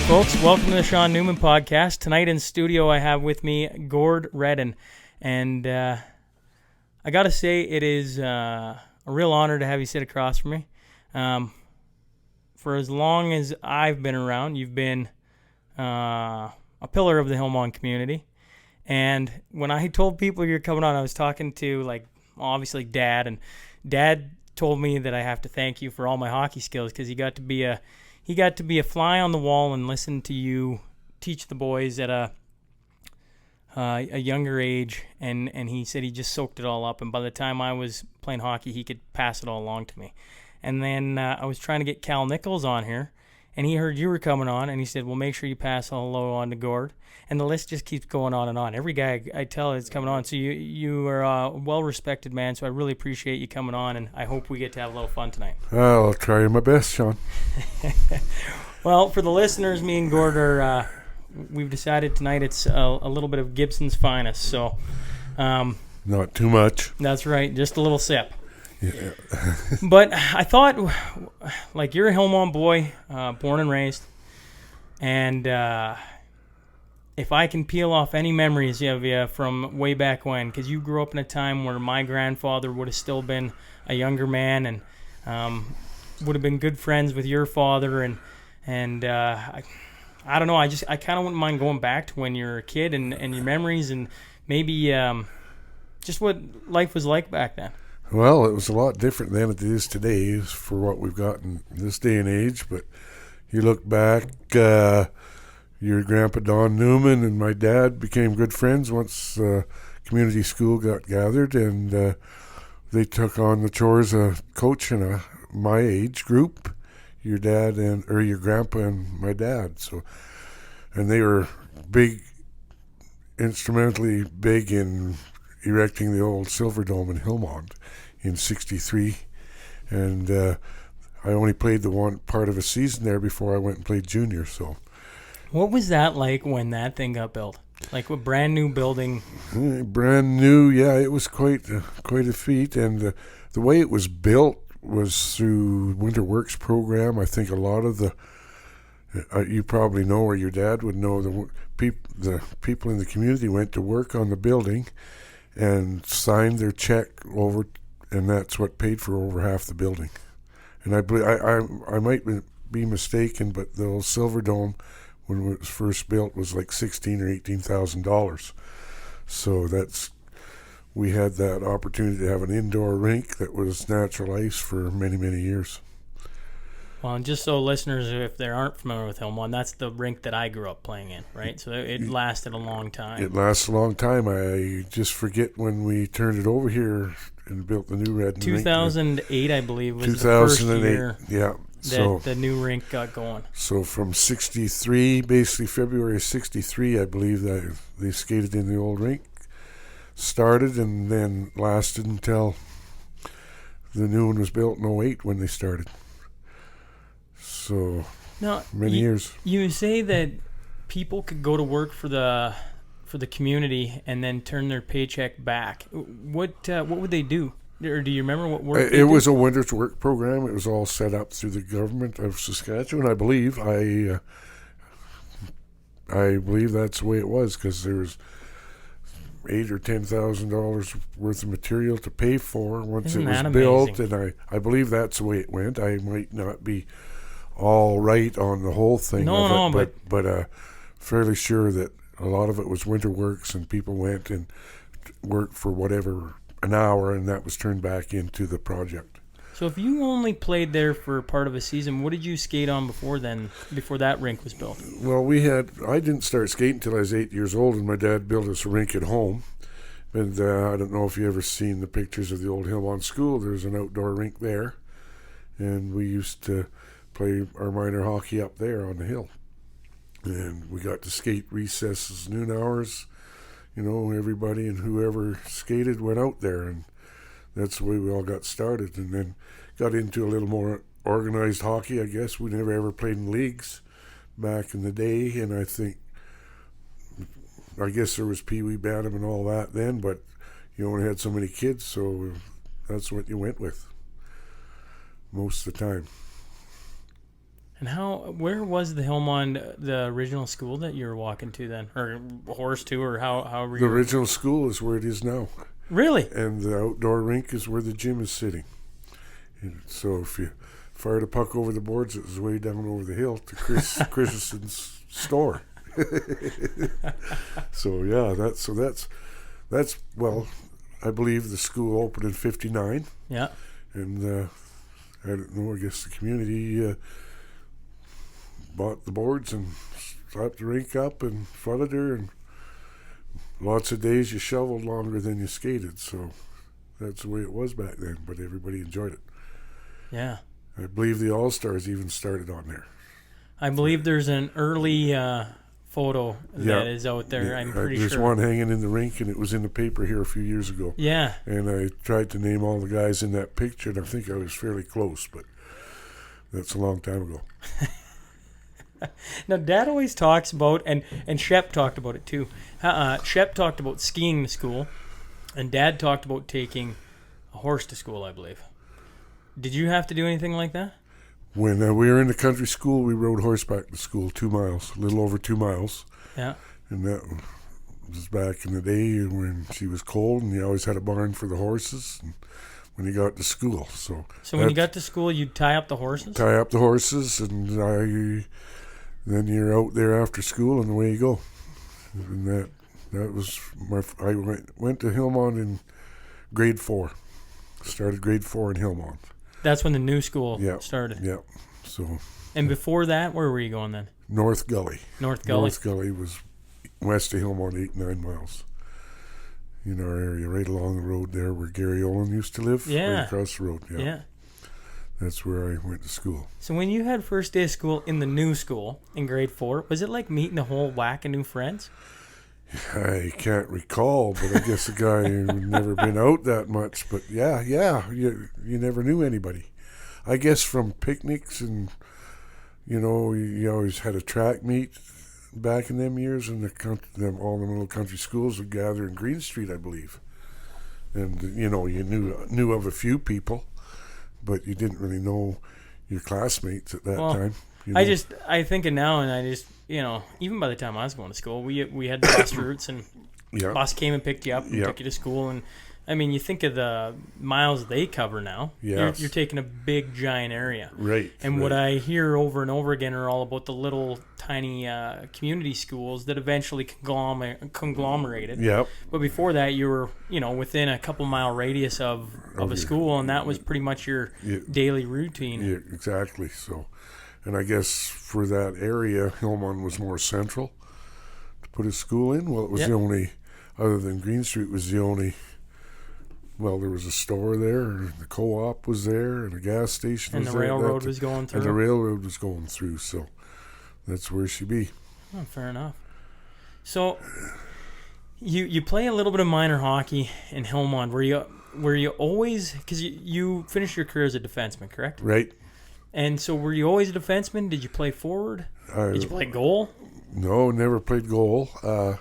folks. Welcome to the Shaun Newman podcast. Tonight in studio I have with me Gord Redden. And I got to say it is a real honor to have you sit across from me. For as long as I've been around, you've been a pillar of the Hillmond community. And when I told people you're coming on, I was talking to, obviously Dad. And Dad told me that I have to thank you for all my hockey skills because he got to be a fly on the wall and listen to you teach the boys at a younger age, and he said he just soaked it all up, and by the time I was playing hockey, he could pass it all along to me. And then I was trying to get Cal Nichols on here, and he heard you were coming on, and he said, well, make sure you pass a hello on to Gord. And the list just keeps going on and on. Every guy I tell is coming on. So you are a well-respected man, so I really appreciate you coming on, and I hope we get to have a little fun tonight. I'll try my best, Shaun. Well, for the listeners, me and Gord are, we've decided tonight it's a little bit of Gibson's finest. So, not too much. That's right, just a little sip. Yeah. But I thought, you're a Hillmond boy, born and raised, and if I can peel off any memories of you from way back when, because you grew up in a time where my grandfather would have still been a younger man and would have been good friends with your father, and I don't know, I kind of wouldn't mind going back to when you were a kid and your memories and maybe just what life was like back then. Well, it was a lot different than it is today for what we've got in this day and age, but you look back, your grandpa Don Newman and my dad became good friends once community school got gathered, and they took on the chores of coaching my age group, your grandpa and my dad. So, and they were instrumentally big in erecting the old Silver Dome in Hillmond in '63, and I only played the one part of a season there before I went and played junior. So. What was that like when that thing got built? Like a brand new building? Brand new, yeah. It was quite a feat, and the way it was built was through Winter Works program. I think a lot of you probably know, or your dad would know, the people in the community went to work on the building and signed their check over, and that's what paid for over half the building. And I believe I might be mistaken, but the old Silver Dome, when it was first built, was like $16,000 or $18,000. So we had that opportunity to have an indoor rink that was natural ice for many, many years. Well, and just so listeners, if they aren't familiar with Hillmond, that's the rink that I grew up playing in, right? So it lasted a long time. It lasted a long time. I just forget when we turned it over here and built the new Redden 2008, I believe, was the first year. Yeah. That the new rink got going. So from '63, basically February of '63, I believe that they skated in the old rink, started, and then lasted until the new one was built in '08 when they started. So many years. You say that people could go to work for the community and then turn their paycheck back. What would they do? Or do you remember what work it was? A winter's work program. It was all set up through the government of Saskatchewan, I believe. I believe that's the way it was, because there was $8,000 or $10,000 worth of material to pay for once it was built, and I believe that's the way it went. I might not be all right on the whole thing, but fairly sure that a lot of it was winter works, and people went and worked for whatever an hour, and that was turned back into the project. So if you only played there for part of a season, what did you skate on before that rink was built? Well, I didn't start skating until I was 8 years old, and my dad built us a rink at home. And I don't know if you ever seen the pictures of the old Hillmond School. There's an outdoor rink there, and we used to play our minor hockey up there on the hill. And we got to skate recesses, noon hours. Everybody and whoever skated went out there, and that's the way we all got started. And then got into a little more organized hockey, I guess. We never ever played in leagues back in the day, and I guess there was Pee Wee Bantam and all that then, but you only had so many kids, so that's what you went with most of the time. And where was the Hillmond, the original school that you were walking to then, or horse to, or however The original school is where it is now. Really? And the outdoor rink is where the gym is sitting. And so if you fired a puck over the boards, it was way down over the hill to Christensen's store. So yeah, that's well, I believe the school opened in '59. Yeah. And I don't know. I guess the community bought the boards and slapped the rink up and flooded her, and lots of days you shoveled longer than you skated. So that's the way it was back then. But everybody enjoyed it. Yeah. I believe the All-Stars even started on there. I believe there's an early photo that is out there. Yeah, I'm pretty there's sure. one hanging in the rink, and it was in the paper here a few years ago. Yeah. And I tried to name all the guys in that picture, and I think I was fairly close, but that's a long time ago. Now, Dad always talks about, and Shep talked about it too. Shep talked about skiing to school, and Dad talked about taking a horse to school, I believe. Did you have to do anything like that? When we were in the country school, we rode horseback to school 2 miles, a little over 2 miles. Yeah. And that was back in the day when she was cold, and you always had a barn for the horses and when you got to school. So when you got to school, you'd tie up the horses? Tie up the horses, and then you're out there after school, and away you go. And that was I went to Hillmond in grade 4. Started grade 4 in Hillmond. That's when the new school started. Yeah. So. And before that, where were you going then? North Gully. North Gully. North Gully was west of Hillmond, 8-9 miles. In our area, right along the road there where Gary Olin used to live. Yeah. Right across the road. Yeah. That's where I went to school. So when you had first day of school in the new school in grade 4, was it like meeting a whole whack of new friends? I can't recall, but I guess a guy who'd never been out that much. But yeah, you never knew anybody. I guess from picnics and, you always had a track meet back in them years, and all the little country schools would gather in Green Street, I believe. And, you knew of a few people, but you didn't really know your classmates at that time. I think of now, and I just, even by the time I was going to school, we had the bus routes, and bus came and picked you up and took you to school. And I mean, you think of the miles they cover now. Yes. You're taking a big, giant area. Right. And what I hear over and over again are all about the little, tiny community schools that eventually conglomerated. Yep. But before that, you were, within a couple mile radius of a school, and that was pretty much your daily routine. Yeah, exactly. So. And I guess for that area, Hillmond was more central to put a school in. Well, it was the only, other than Green Street, was the only, well, there was a store there, the co-op was there, and a gas station was there. And the railroad was going through. And the railroad was going through, so that's where she be. Oh, fair enough. So you play a little bit of minor hockey in Hillmond. Were you always, because you finished your career as a defenseman, correct? Right. And so were you always a defenseman? Did you play forward? Did you play goal? No, never played goal. I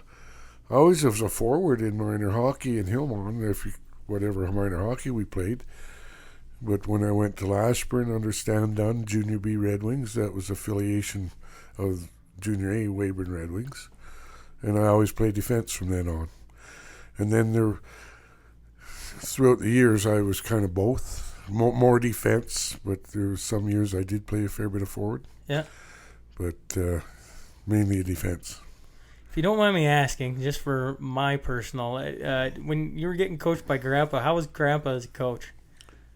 always was a forward in minor hockey in Hillmond, whatever minor hockey we played. But when I went to Lashburn under Stan Dunn, Junior B Red Wings, that was affiliation of Junior A Weyburn Red Wings. And I always played defense from then on. And then throughout the years, I was kind of both. More defense, but there were some years I did play a fair bit of forward. Yeah. But mainly a defense. If you don't mind me asking, just for my personal, when you were getting coached by Grandpa, how was Grandpa as a coach?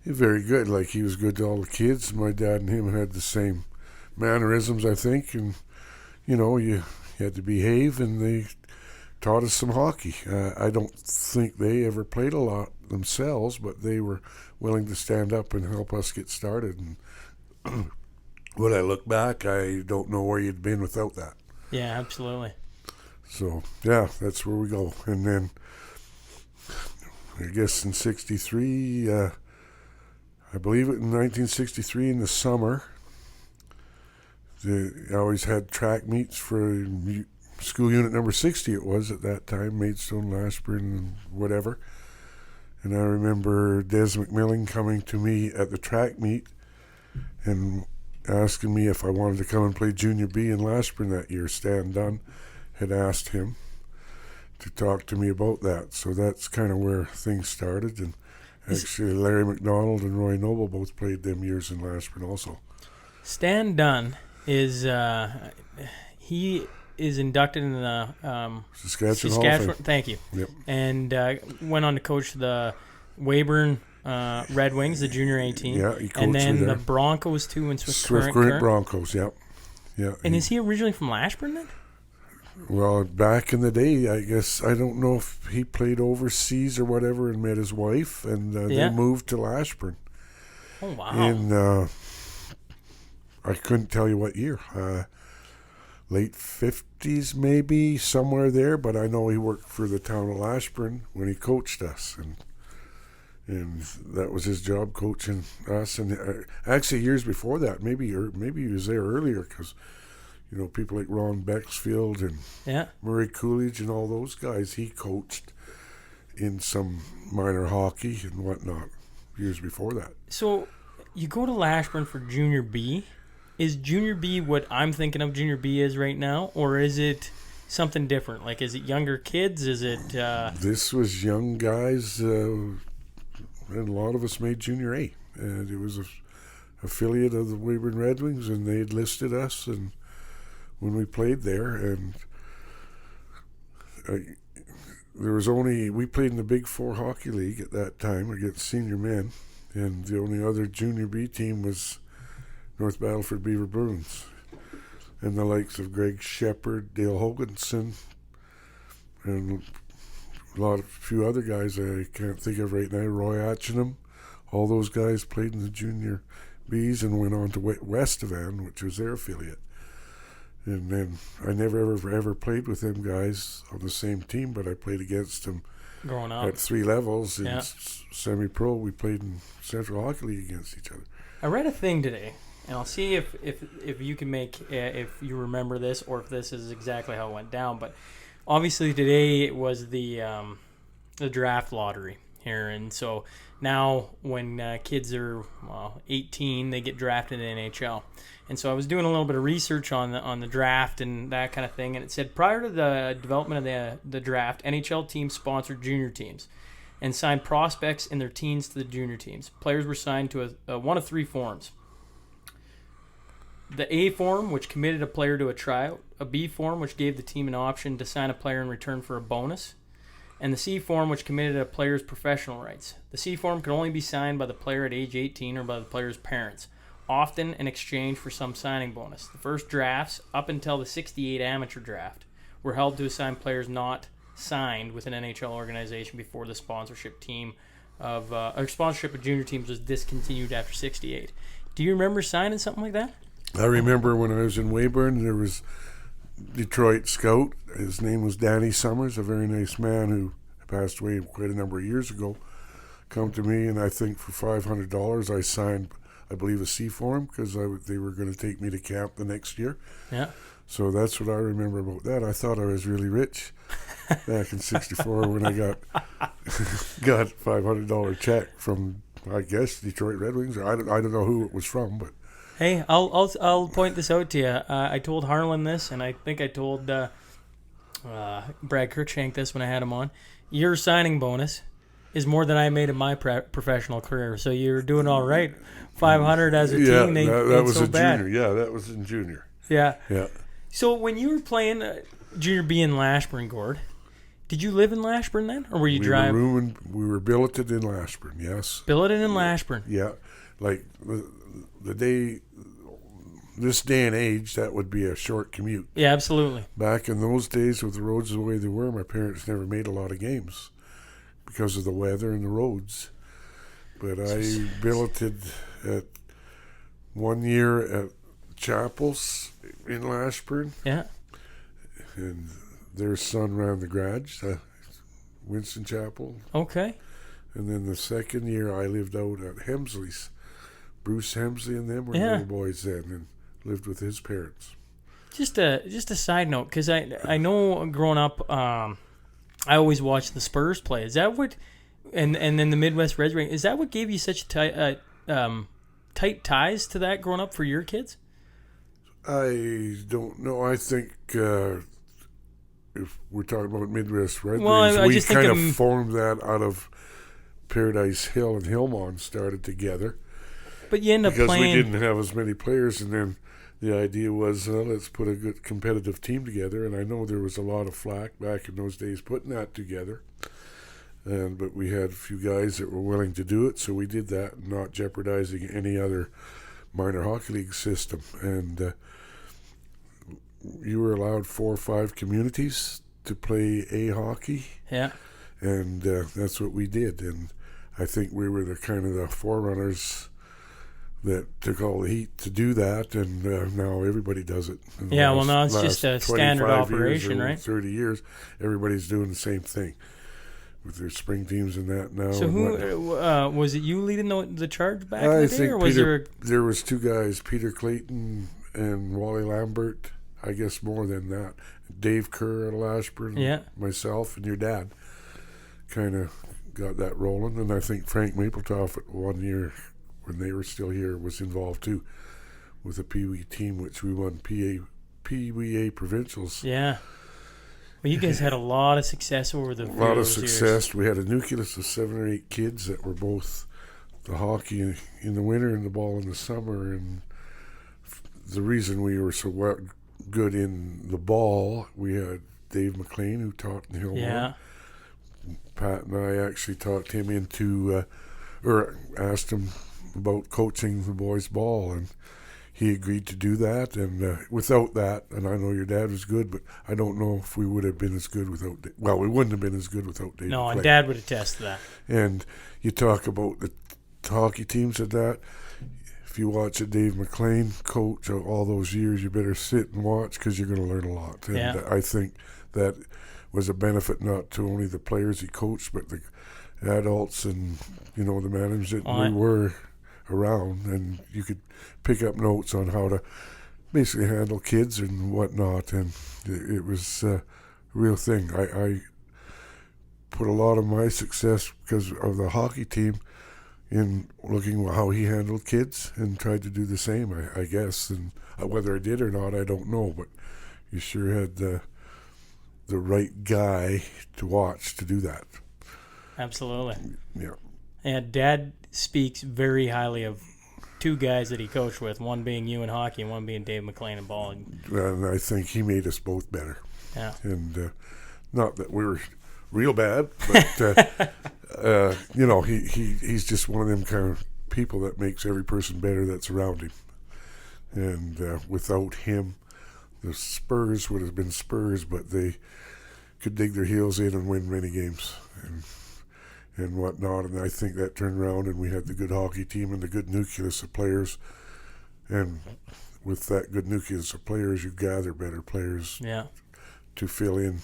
Very good. Like, he was good to all the kids. My dad and him had the same mannerisms, I think. And, you had to behave, and they taught us some hockey. I don't think they ever played a lot themselves, but they were willing to stand up and help us get started. And when I look back, I don't know where you'd been without that. Yeah, absolutely. So, yeah, that's where we go. And then, I guess in 63, I believe it in 1963 in the summer, I always had track meets for school unit number 60 it was at that time, Maidstone, Lashburn, and whatever. And I remember Des McMillan coming to me at the track meet and asking me if I wanted to come and play Junior B in Lashburn that year. Stan Dunn had asked him to talk to me about that. So that's kind of where things started. And actually, Larry McDonald and Roy Noble both played them years in Lashburn also. Stan Dunn is he is inducted in the Saskatchewan Hall of Fame. Thank you. Yep. And went on to coach the Weyburn Red Wings, the Junior A team. Yeah, he coached and then there. the Broncos too, and Swift Current Broncos. Yep. Yeah. And is he originally from Lashburn then? Well, back in the day, I guess, I don't know if he played overseas or whatever and met his wife, and they moved to Lashburn. Oh, wow. In, I couldn't tell you what year. Late 50s maybe, somewhere there, but I know he worked for the town of Lashburn when he coached us, and that was his job, coaching us. And actually, years before that, maybe he was there earlier, because people like Ron Bexfield and Murray Coolidge and all those guys, he coached in some minor hockey and whatnot years before that. So you go to Lashburn for Junior B. Is Junior B what I'm thinking of Junior B is right now, or is it something different? Like, is it younger kids? Is it... This was young guys, and a lot of us made Junior A. And it was an affiliate of the Weyburn Red Wings, and they had listed us and when we played there, and we played in the Big Four Hockey League at that time against senior men, and the only other Junior B team was North Battleford Beaver Bruins, and the likes of Greg Shepard, Dale Hoganson, and a few other guys I can't think of right now, Roy Atchingham. All those guys played in the Junior Bs and went on to Westavan, which was their affiliate. And then I never ever played with them guys on the same team, but I played against them growing up at 3 levels. In semi-pro, we played in Central Hockey League against each other. I read a thing today, and I'll see if you can make if you remember this or if this is exactly how it went down. But obviously today it was the draft lottery here, and so now when kids are 18, they get drafted in NHL. And so I was doing a little bit of research on the draft and that kind of thing, and it said prior to the development of the draft, NHL teams sponsored junior teams and signed prospects in their teens to the junior teams. Players were signed to one of 3 forms. The A form, which committed a player to a tryout, a B form, which gave the team an option to sign a player in return for a bonus, and the C form, which committed a player's professional rights. The C form could only be signed by the player at age 18 or by the player's parents, often in exchange for some signing bonus. The first drafts, up until the 68 amateur draft, were held to assign players not signed with an NHL organization before the sponsorship of junior teams was discontinued after 68. Do you remember signing something like that? I remember when I was in Weyburn, there was Detroit scout. His name was Danny Summers, a very nice man who passed away quite a number of years ago. Come to me, and I think for $500 I signed, I believe, a C form because they were going to take me to camp the next year. Yeah. So that's what I remember about that. I thought I was really rich back in '64 when I got $500 check from, I guess, Detroit Red Wings. I don't know who it was from, but. Hey, I'll point this out to you. I told Harlan this, and I think I told Brad Kirkshank this when I had him on. Your signing bonus is more than I made in my professional career, so you're doing all right. 500 as a team, that was so a bad. junior. Yeah, that was in junior. Yeah. Yeah. So when you were playing Junior B in Lashburn, Gord, did you live in Lashburn then, or were you driving? We were billeted in Lashburn. Yes. Billeted in Lashburn. Yeah, like the day. This day and age, that would be a short commute. Yeah, absolutely. Back in those days, with the roads the way they were, my parents never made a lot of games because of the weather and the roads. But I billeted at 1 year at Chapels in Lashburn. Yeah. And their son ran the garage, Winston Chapel. Okay. And then the second year, I lived out at Hemsley's. Bruce Hemsley and them were little boys then, and lived with his parents. Just a side note, because I know growing up, I always watched the Spurs play. Is that what, and then the Midwest Red Wings, is that what gave you such tight tight ties to that growing up for your kids? I don't know. I think if we're talking about Midwest Red Well, Wings, we kind of formed that out of Paradise Hill and Hillmond started together. But you end up because playing... we didn't have as many players, and then the idea was, let's put a good competitive team together. And I know there was a lot of flack back in those days putting that together. But we had a few guys that were willing to do it, so we did that, not jeopardizing any other minor hockey league system. And you were allowed 4 or 5 communities to play A hockey. Yeah. And that's what we did. And I think we were the kind of the forerunners that took all the heat to do that, and now everybody does it. Yeah, well, now it's just a standard operation, right? 30 years, everybody's doing the same thing with their spring teams and that now. So who was it? You leading the charge back in I the think day, or was there was 2 guys, Peter Clayton and Wally Lambert. I guess more than that. Dave Kerr at Lashburn, myself, and your dad kind of got that rolling. And I think Frank Mapletoft at 1 year, when they were still here, was involved too with a Pee Wee team, which we won Pee Wee A provincials. Yeah. Well, you guys had a lot of success over the years. A lot of success. We had a nucleus of 7 or 8 kids that were both the hockey in the winter and the ball in the summer. And the reason we were so good in the ball, we had Dave McLean, who taught in Hillmond. Yeah. Pat and I actually talked him into, or asked him about coaching the boys' ball, and he agreed to do that. And without that, and I know your dad was good, but I don't know if we would have been as good without we wouldn't have been as good without Dave. No, McLean. And Dad would attest to that. And you talk about the hockey teams at that. If you watch a Dave McLean coach all those years, you better sit and watch, because you're going to learn a lot. And I think that was a benefit not to only the players he coached, but the adults and, the management we were around. And you could pick up notes on how to basically handle kids and whatnot. And it was a real thing. I put a lot of my success because of the hockey team in looking how he handled kids, and tried to do the same, I guess. And whether I did or not, I don't know, but you sure had the right guy to watch to do that. Absolutely. Yeah. And Dad speaks very highly of 2 guys that he coached with, one being you in hockey and one being Dave McLean in ball. And I think he made us both better. Yeah. And not that we were real bad, but he's just one of them kind of people that makes every person better that's around him. And without him, the Spurs would have been Spurs, but they could dig their heels in and win many games and whatnot. And I think that turned around, and we had the good hockey team and the good nucleus of players. And with that good nucleus of players, you gather better players to fill in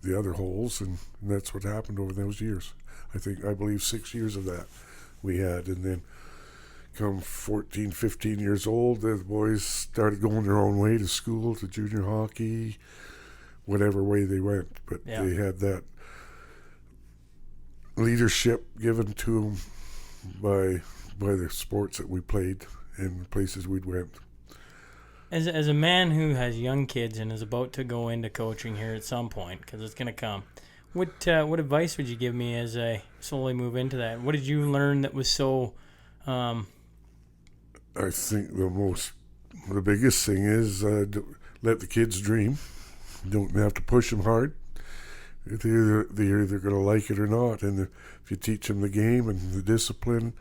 the other holes, and that's what happened over those years. I believe 6 years of that we had. And then come 14, 15 years old, the boys started going their own way to school, to junior hockey, whatever way they went. But they had that leadership given to them by the sports that we played and the places we'd went. As a man who has young kids and is about to go into coaching here at some point, because it's going to come, what advice would you give me as I slowly move into that? What did you learn that was so... I think the biggest thing is let the kids dream. You don't have to push them hard. They're either going to like it or not. And if you teach them the game and the discipline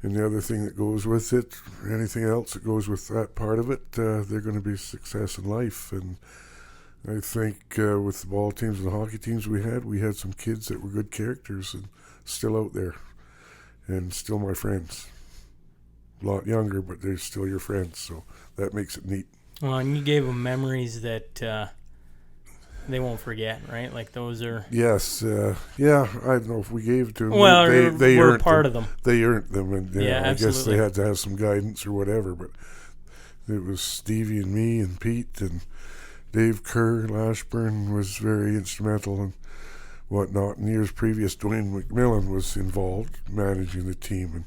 and the other thing that goes with it, anything else that goes with that part of it, they're going to be a success in life. And I think with the ball teams and the hockey teams we had some kids that were good characters and still out there and still my friends. A lot younger, but they're still your friends, so that makes it neat. Well, and you gave them memories that they won't forget, right? Like those are... Yes, I don't know if we gave it to them. Well, they were part of them. They earned them, and I guess they absolutely. had to have some guidance or whatever, but it was Stevie and me and Pete and Dave Kerr. Lashburn was very instrumental and whatnot. In years previous, Dwayne McMillan was involved managing the team, and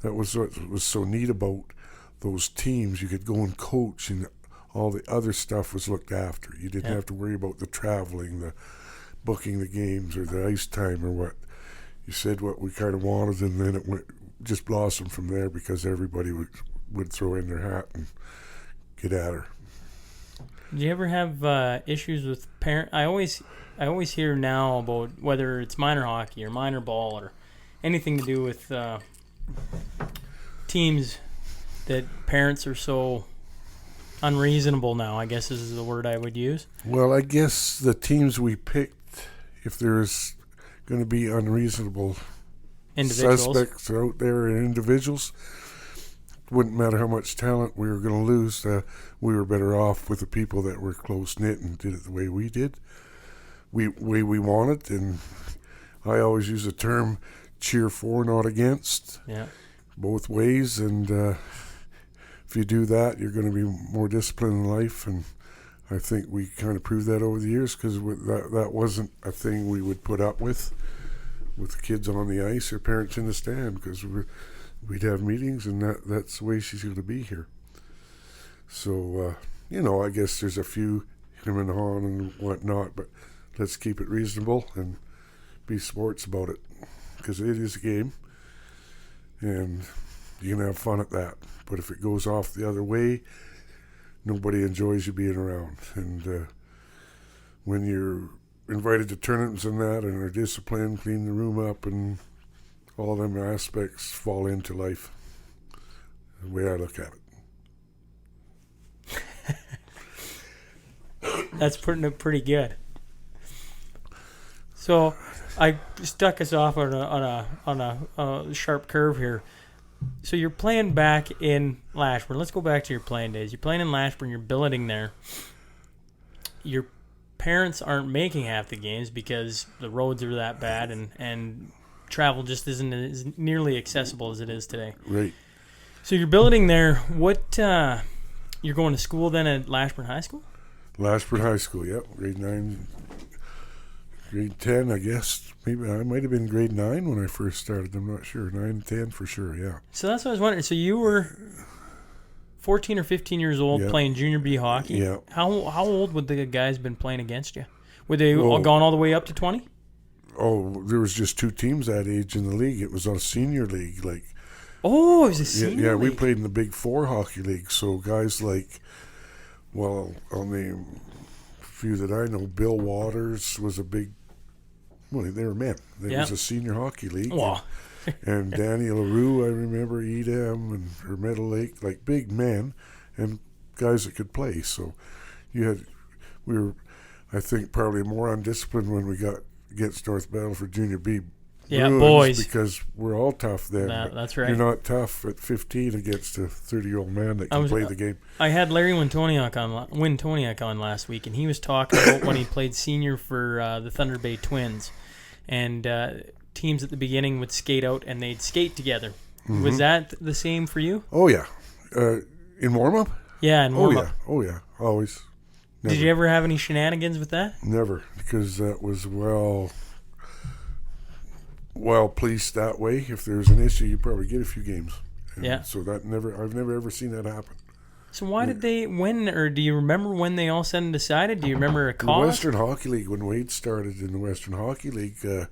That was what was so neat about those teams. You could go and coach, and all the other stuff was looked after. You didn't have to worry about the traveling, the booking the games, or the ice time, or what. You said what we kind of wanted, and then it just blossomed from there because everybody would throw in their hat and get at her. Do you ever have issues with parent? I always hear now about whether it's minor hockey or minor ball or anything to do with teams that parents are so unreasonable now, I guess is the word I would use. Well, I guess the teams we picked, if there's going to be unreasonable suspects out there and individuals, wouldn't matter how much talent we were going to lose. We were better off with the people that were close-knit and did it the way we did, way we wanted. And I always use the term cheer for, not against, both ways. And if you do that, you're going to be more disciplined in life. And I think we kind of proved that over the years, because that wasn't a thing we would put up with the kids on the ice or parents in the stand, because we'd have meetings, and that's the way she's going to be here. So, I guess there's a few him and Han and whatnot, but let's keep it reasonable and be sports about it, because it is a game, and you can have fun at that. But if it goes off the other way, nobody enjoys you being around. And when you're invited to tournaments and that, and are disciplined, clean the room up, and all them aspects fall into life, the way I look at it. That's putting it pretty good. So I stuck us off on a sharp curve here. So you're playing back in Lashburn. Let's go back to your playing days. You're playing in Lashburn. You're billeting there. Your parents aren't making half the games because the roads are that bad, and travel just isn't as nearly accessible as it is today. Right. So you're billeting there. What? You're going to school then at Lashburn High School? Lashburn High School, yep. Grade 9, grade 10, I guess. Maybe I might have been grade 9 when I first started. I'm not sure. 9, 10 for sure, yeah. So that's what I was wondering. So you were 14 or 15 years old playing junior B hockey. Yeah. How old would the guys been playing against you? Were they all gone all the way up to 20? Oh, there was just 2 teams that age in the league. It was a senior league, like. Oh, it was a senior league. We played in the Big 4 hockey league. So guys like, well, I'll name a few that I know. Bill Waters was a big. Well, they were men. There was a senior hockey league. Wow. And Danny LaRue, I remember, Edam and Hermeta Lake, like big men and guys that could play. So we were, I think, probably more undisciplined when we got against North Battleford Junior B. Bruins, boys. Because we're all tough then. That's right. You're not tough at 15 against a 30-year-old man that can play the game. I had Larry Wintoniak on last week, and he was talking about when he played senior for the Thunder Bay Twins. And teams at the beginning would skate out, and they'd skate together. Mm-hmm. Was that the same for you? Oh, yeah. In warm-up? Yeah, in warm-up. Oh, yeah. Always. Never. Did you ever have any shenanigans with that? Never, because that was well policed that way. If there's an issue, you probably get a few games. And so I've never ever seen that happen. So why did they win, or do you remember when they all said and decided? Do you remember a cause? The Western Hockey League, when Wade started in the Western Hockey League, the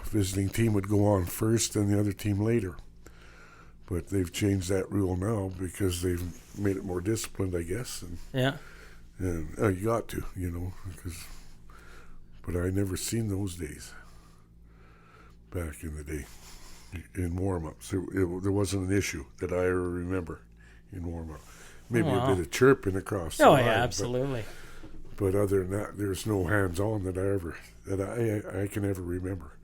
visiting team would go on first and the other team later. But they've changed that rule now because they've made it more disciplined, I guess. And you got to, but I never seen those days back in the day in warm-ups. There wasn't an issue that I ever remember in warm-up. Maybe a bit of chirping across the line. Oh, yeah, absolutely. But other than that, there's no hands-on that I can ever remember.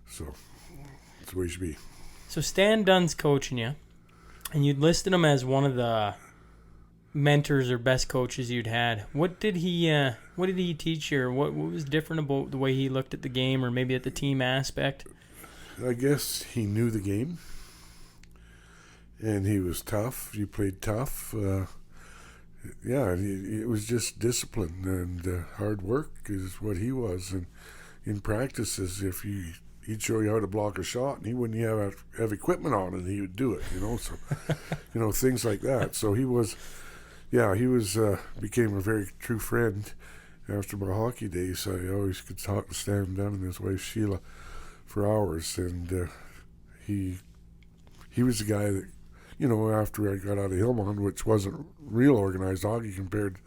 So that's the way it should be. So Stan Dunn's coaching you, and you'd listed him as one of the mentors or best coaches you'd had. What did he teach you, or what was different about the way he looked at the game, or maybe at the team aspect? I guess he knew the game, and he was tough. You played tough. It was just discipline and hard work is what he was. And in practices, if he'd show you how to block a shot, and he wouldn't have equipment on, and he would do it. So things like that. So he was became a very true friend after my hockey days. I always could talk to Stan Dunn and his wife Sheila for hours, and he was the guy that, after I got out of Hillmond, which wasn't real organized hockey compared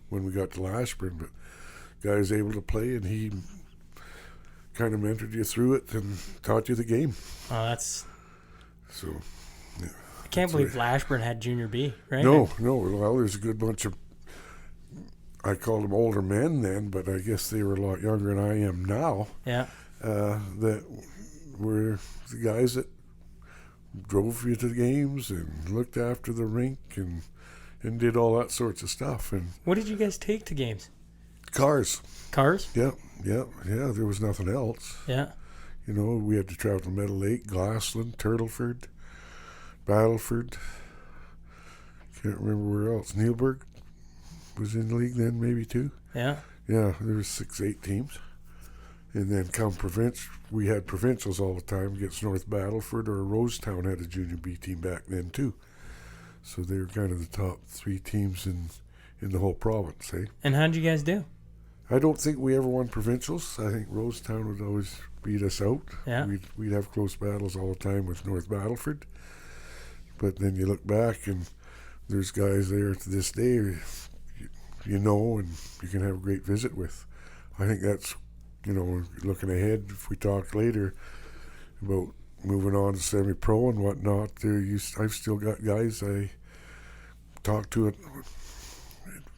when we got to Lashburn, but guy was able to play, and he kind of mentored you through it and taught you the game. Oh, that's... So, yeah. I can't believe Lashburn had Junior B, right? No. Well, there's a good bunch of, I called them older men then, but I guess they were a lot younger than I am now. Yeah. That were the guys that drove you to the games and looked after the rink and did all that sorts of stuff. And what did you guys take to games? Cars. Cars? Yeah. There was nothing else. Yeah. We had to travel to Meadow Lake, Glassland, Turtleford, Battleford. Can't remember where else. Neilburg was in the league then, maybe too. Yeah. Yeah, there was 6-8 teams. And then we had provincials all the time against North Battleford, or Rosetown had a Junior B team back then too. So they were kind of the top 3 teams in the whole province, eh? And how'd you guys do? I don't think we ever won provincials. I think Rosetown would always beat us out. Yeah. We'd have close battles all the time with North Battleford. But then you look back, and there's guys there to this day and you can have a great visit with. I think that's, looking ahead, if we talk later about moving on to semi-pro and whatnot, I've still got guys I talk to at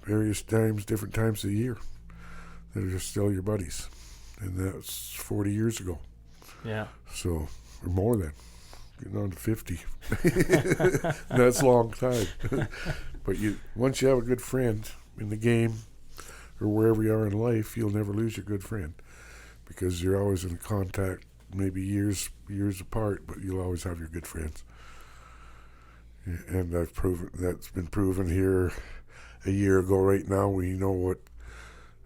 various times, different times of the year, that are still your buddies. And that's 40 years ago. Yeah. So, or more than. Getting on to 50. That's a long time. But once you have a good friend in the game or wherever you are in life, you'll never lose your good friend, because you're always in contact, maybe years apart, but you'll always have your good friends. And that's been proven here a year ago. Right now, we know what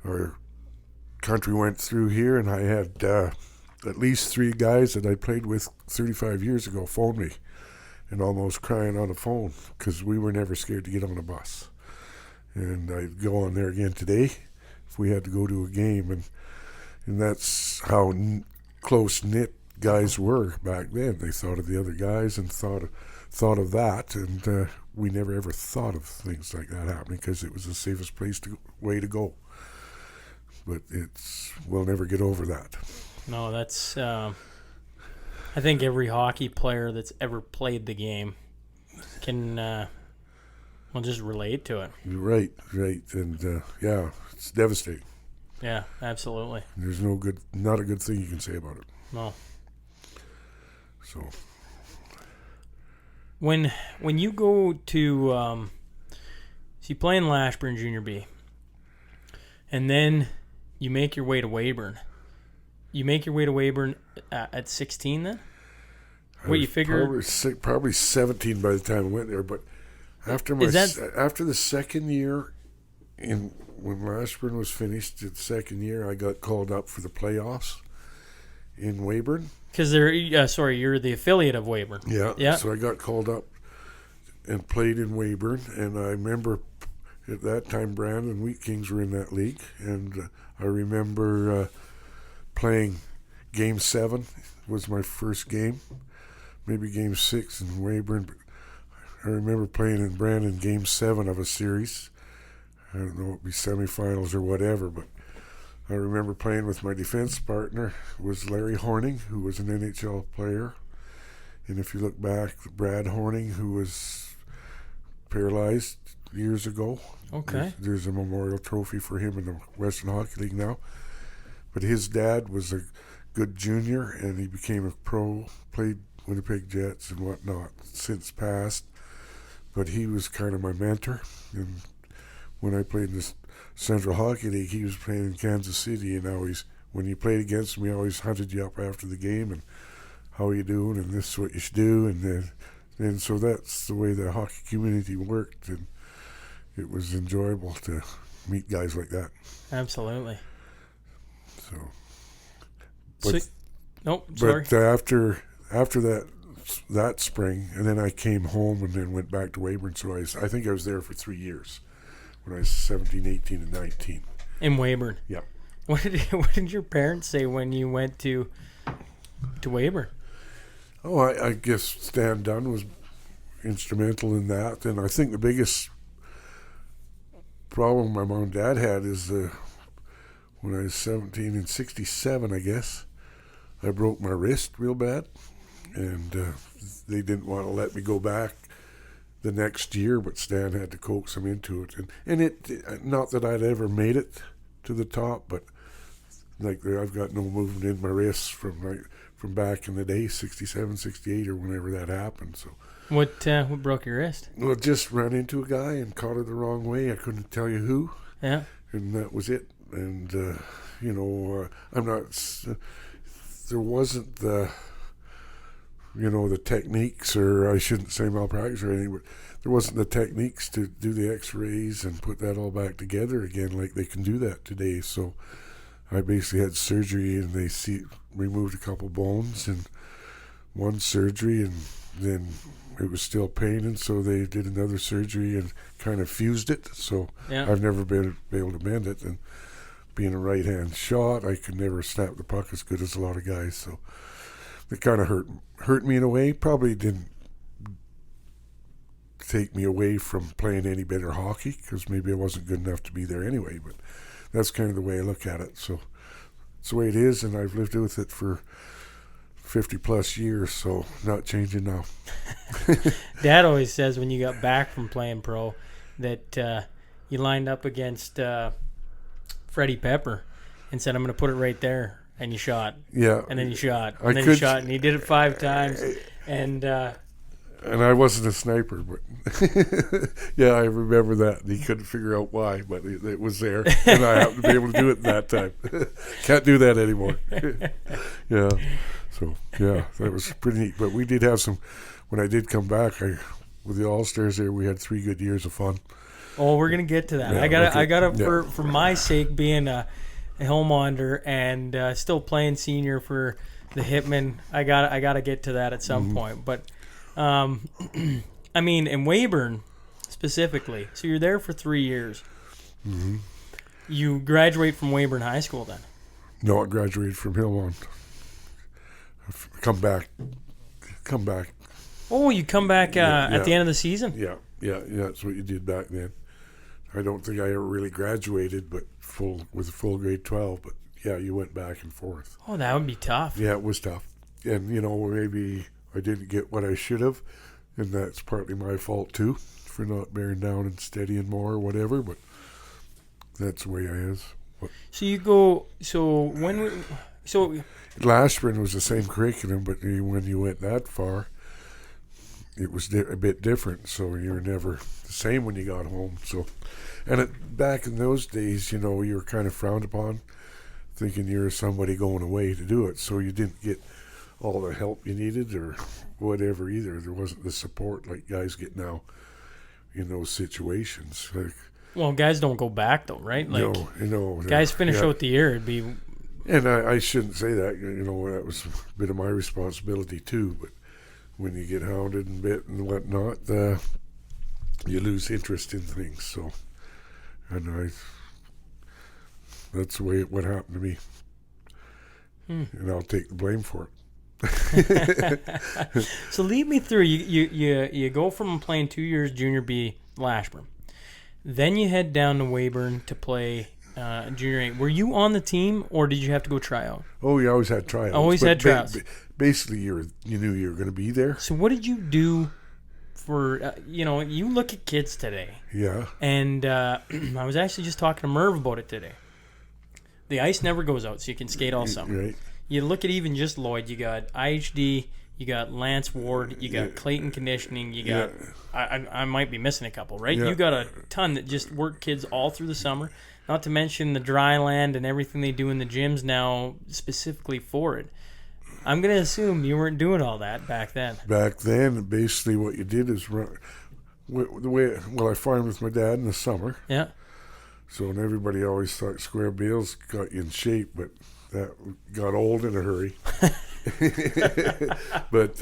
our country went through here, and I had at least 3 guys that I played with 35 years ago phone me and almost crying on the phone because we were never scared to get on a bus. And I'd go on there again today if we had to go to a game, and that's how close-knit guys were back then. They thought of the other guys and thought of that, and we never ever thought of things like that happening because it was the safest way to go. But we'll never get over that. No, that's... I think every hockey player that's ever played the game can just relate to it. Right. And, it's devastating. Yeah, absolutely. There's not a good thing you can say about it. No. So... When you go to... so you play in Lashburn Junior B, and then you make your way to Weyburn. You make your way to Weyburn at 16 then? What you figure? Probably 17 by the time I went there. But after the second year, when Lashburn was finished, the second year I got called up for the playoffs in Weyburn. Because you're the affiliate of Weyburn. Yeah. So I got called up and played in Weyburn, and I remember at that time Brandon Wheat Kings were in that league, and I remember playing Game 7 was my first game, maybe Game 6 in Weyburn. But I remember playing in Brandon Game 7 of a series. I don't know, it'd be semifinals or whatever, but I remember playing with my defense partner, was Larry Horning, who was an NHL player. And if you look back, Brad Horning, who was paralyzed years ago. Okay. There's a memorial trophy for him in the Western Hockey League now. But his dad was a good junior, and he became a pro, played Winnipeg Jets and whatnot, since passed. But he was kind of my mentor. And when I played in this Central Hockey League, he was playing in Kansas City, and always, when you played against him, he always hunted you up after the game, and how are you doing, and this is what you should do, and so that's the way the hockey community worked, and it was enjoyable to meet guys like that. Absolutely. So Nope, sorry. But after that spring, and then I came home and then went back to Weyburn. So I think I was there for 3 years when I was 17, 18, and 19. In Weyburn? Yeah. What did your parents say when you went to Weyburn? Oh, I guess Stan Dunn was instrumental in that. And I think the biggest problem my mom and dad had is when I was 17 in 67, I guess, I broke my wrist real bad. And they didn't want to let me go back the next year, but Stan had to coax him into it. And it, not that I'd ever made it to the top, but like I've got no movement in my wrists from back in the day, 67, 68, or whenever that happened. So what broke your wrist? Well, just ran into a guy and caught it the wrong way. I couldn't tell you who. Yeah. And that was it. And I'm not. There wasn't the techniques, or I shouldn't say malpractice or anything, but there wasn't the techniques to do the x-rays and put that all back together again like they can do that today. So I basically had surgery, and they removed a couple bones and one surgery, and then it was still paining, so they did another surgery and kind of fused it. So yeah. I've never been able to bend it, and being a right-hand shot, I could never snap the puck as good as a lot of guys. So it kind of hurt me in a way. Probably didn't take me away from playing any better hockey, because maybe I wasn't good enough to be there anyway. But that's kind of the way I look at it. So it's the way it is, and I've lived with it for 50 plus years, so not changing now. Dad always says when you got back from playing pro that you lined up against Freddie Pepper and said, "I'm going to put it right there." And you shot. Yeah. And then you shot. And then you shot. And he did it 5 times. And I wasn't a sniper, but yeah, I remember that. And he couldn't figure out why, but it was there. And I happened to be able to do it that time. Can't do that anymore. Yeah. So, yeah, that was pretty neat. But we did have some, when I did come back, with the All-Stars there, we had 3 good years of fun. Oh, we're going to get to that. Yeah, I gotta for my sake, being a Hillmonder and still playing senior for the Hillmond, I gotta get to that at some point. But I mean, in Weyburn specifically, so you're there for 3 years. Mm-hmm. You graduate from Weyburn High School then? No, I graduated from Hillmond. Come back. Oh, you come back at the end of the season? Yeah, that's what you did back then. I don't think I ever really graduated, but with a full grade 12. But yeah, you went back and forth. Oh, that would be tough. Yeah, it was tough. And, maybe I didn't get what I should have, and that's partly my fault too, for not bearing down and steadying more or whatever, but that's the way I is. So you go, Lashburn was the same curriculum, but when you went that far, it was a bit different, so you were never the same when you got home. So, and back in those days, you were kind of frowned upon, thinking you were somebody going away to do it, so you didn't get all the help you needed or whatever either. There wasn't the support like guys get now in those situations. Well, guys don't go back though, right? Like, no. Guys finish out the year, it'd be... And I shouldn't say that, that was a bit of my responsibility too, but when you get hounded and bit and whatnot, you lose interest in things. So, and that's the way what happened to me. And I'll take the blame for it. So lead me through. You go from playing 2 years junior B Lashburn, then you head down to Weyburn to play junior A. Were you on the team, or did you have to go try out? Oh, you always had tryouts. Always had tryouts. Basically, you knew you were going to be there. So what did you do for, you look at kids today. Yeah. And I was actually just talking to Merv about it today. The ice never goes out, so you can skate all summer. Right. You look at even just Lloyd, you got IHD, you got Lance Ward, you got Clayton Conditioning, you got, I might be missing a couple, right? Yeah. You got a ton that just work kids all through the summer, not to mention the dry land and everything they do in the gyms now specifically for it. I'm going to assume you weren't doing all that back then. Back then, basically what you did is run, I farmed with my dad in the summer. Yeah. So, and everybody always thought square bales got you in shape, but that got old in a hurry. But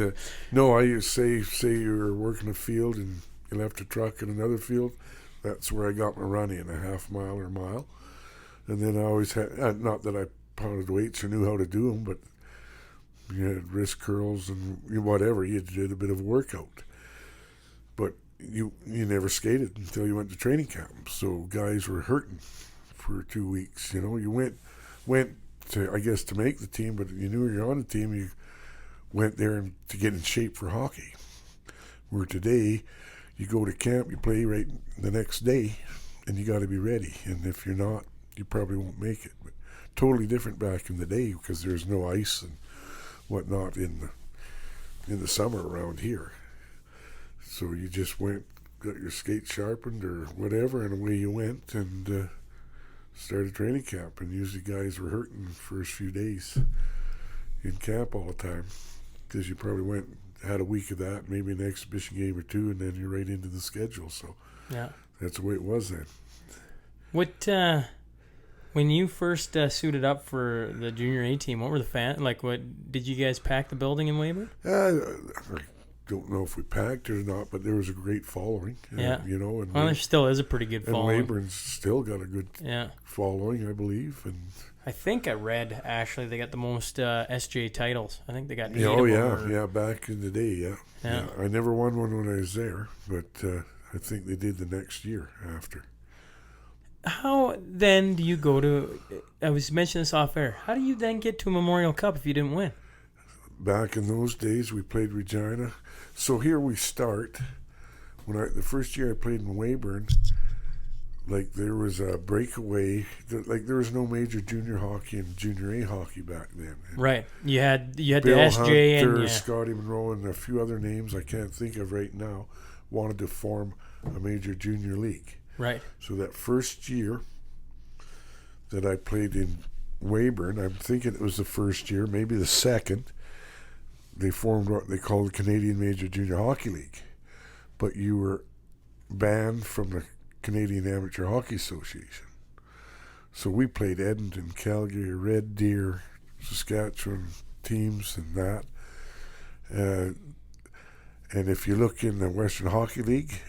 no, I used to say you were working a field and you left a truck in another field. That's where I got my run in, a half mile or mile. And then I always had, not that I pounded weights or knew how to do them, but you had wrist curls and whatever. You did a bit of workout. But you never skated until you went to training camp. So guys were hurting for 2 weeks. You know, you went to, I guess, to make the team, but you knew you were on the team. You went there to get in shape for hockey. Where today, you go to camp, you play right the next day, and you got to be ready. And if you're not, you probably won't make it. But totally different back in the day because there's no ice and whatnot in the summer around here. So you just went, got your skates sharpened or whatever, and away you went and started training camp. And usually guys were hurting the first few days in camp all the time because you probably had a week of that, maybe an exhibition game or two, and then you're right into the schedule. So Yeah. that's the way it was then. What when you first suited up for the junior A team, what were the fans like? What did you guys pack the building in Weyburn? I don't know if we packed it or not, but there was a great following. Yeah. You know, and There still is a pretty good and following. Weyburn's still got a good following, I believe. And I think I read actually they got the most SJ titles. I think they got 8 oh of them. yeah, back in the day, yeah. I never won one when I was there, but I think they did the next year after. How then do you go to? I was mentioning this off air. How do you then get to a Memorial Cup if you didn't win? Back in those days, we played Regina. So here we start. The first year I played in Weyburn, like there was a breakaway. Like there was no major junior hockey and junior A hockey back then. Right. You had Bill the SJ Hunter, and Scotty Monroe, and a few other names I can't think of right now wanted to form a major junior league. Right. So that first year that I played in Weyburn, I'm thinking it was the first year, maybe the second, they formed what they called the Canadian Major Junior Hockey League. But you were banned from the Canadian Amateur Hockey Association. So we played Edmonton, Calgary, Red Deer, Saskatchewan teams and that. And if you look in the Western Hockey League,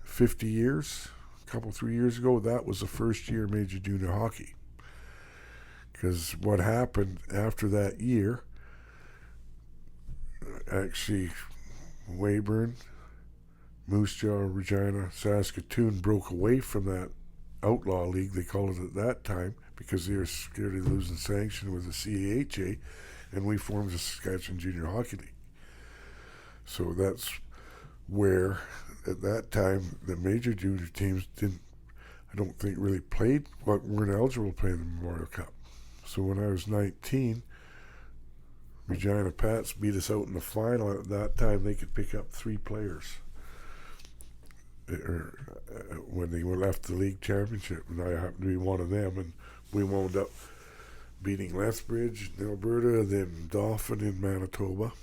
50 years, 3 years ago, that was the first year major junior hockey. Because what happened after that year, actually, Weyburn, Moose Jaw, Regina, Saskatoon broke away from that outlaw league, they called it at that time, because they were scared of losing sanction with the CAHA, and we formed the Saskatchewan Junior Hockey League. So that's where, at that time, the major junior teams I don't think really weren't eligible to play in the Memorial Cup. So when I was 19, Regina Pats beat us out in the final. At that time, they could pick up 3 players when they left the league championship, and I happened to be one of them. And we wound up beating Lethbridge in Alberta, then Dauphin in Manitoba,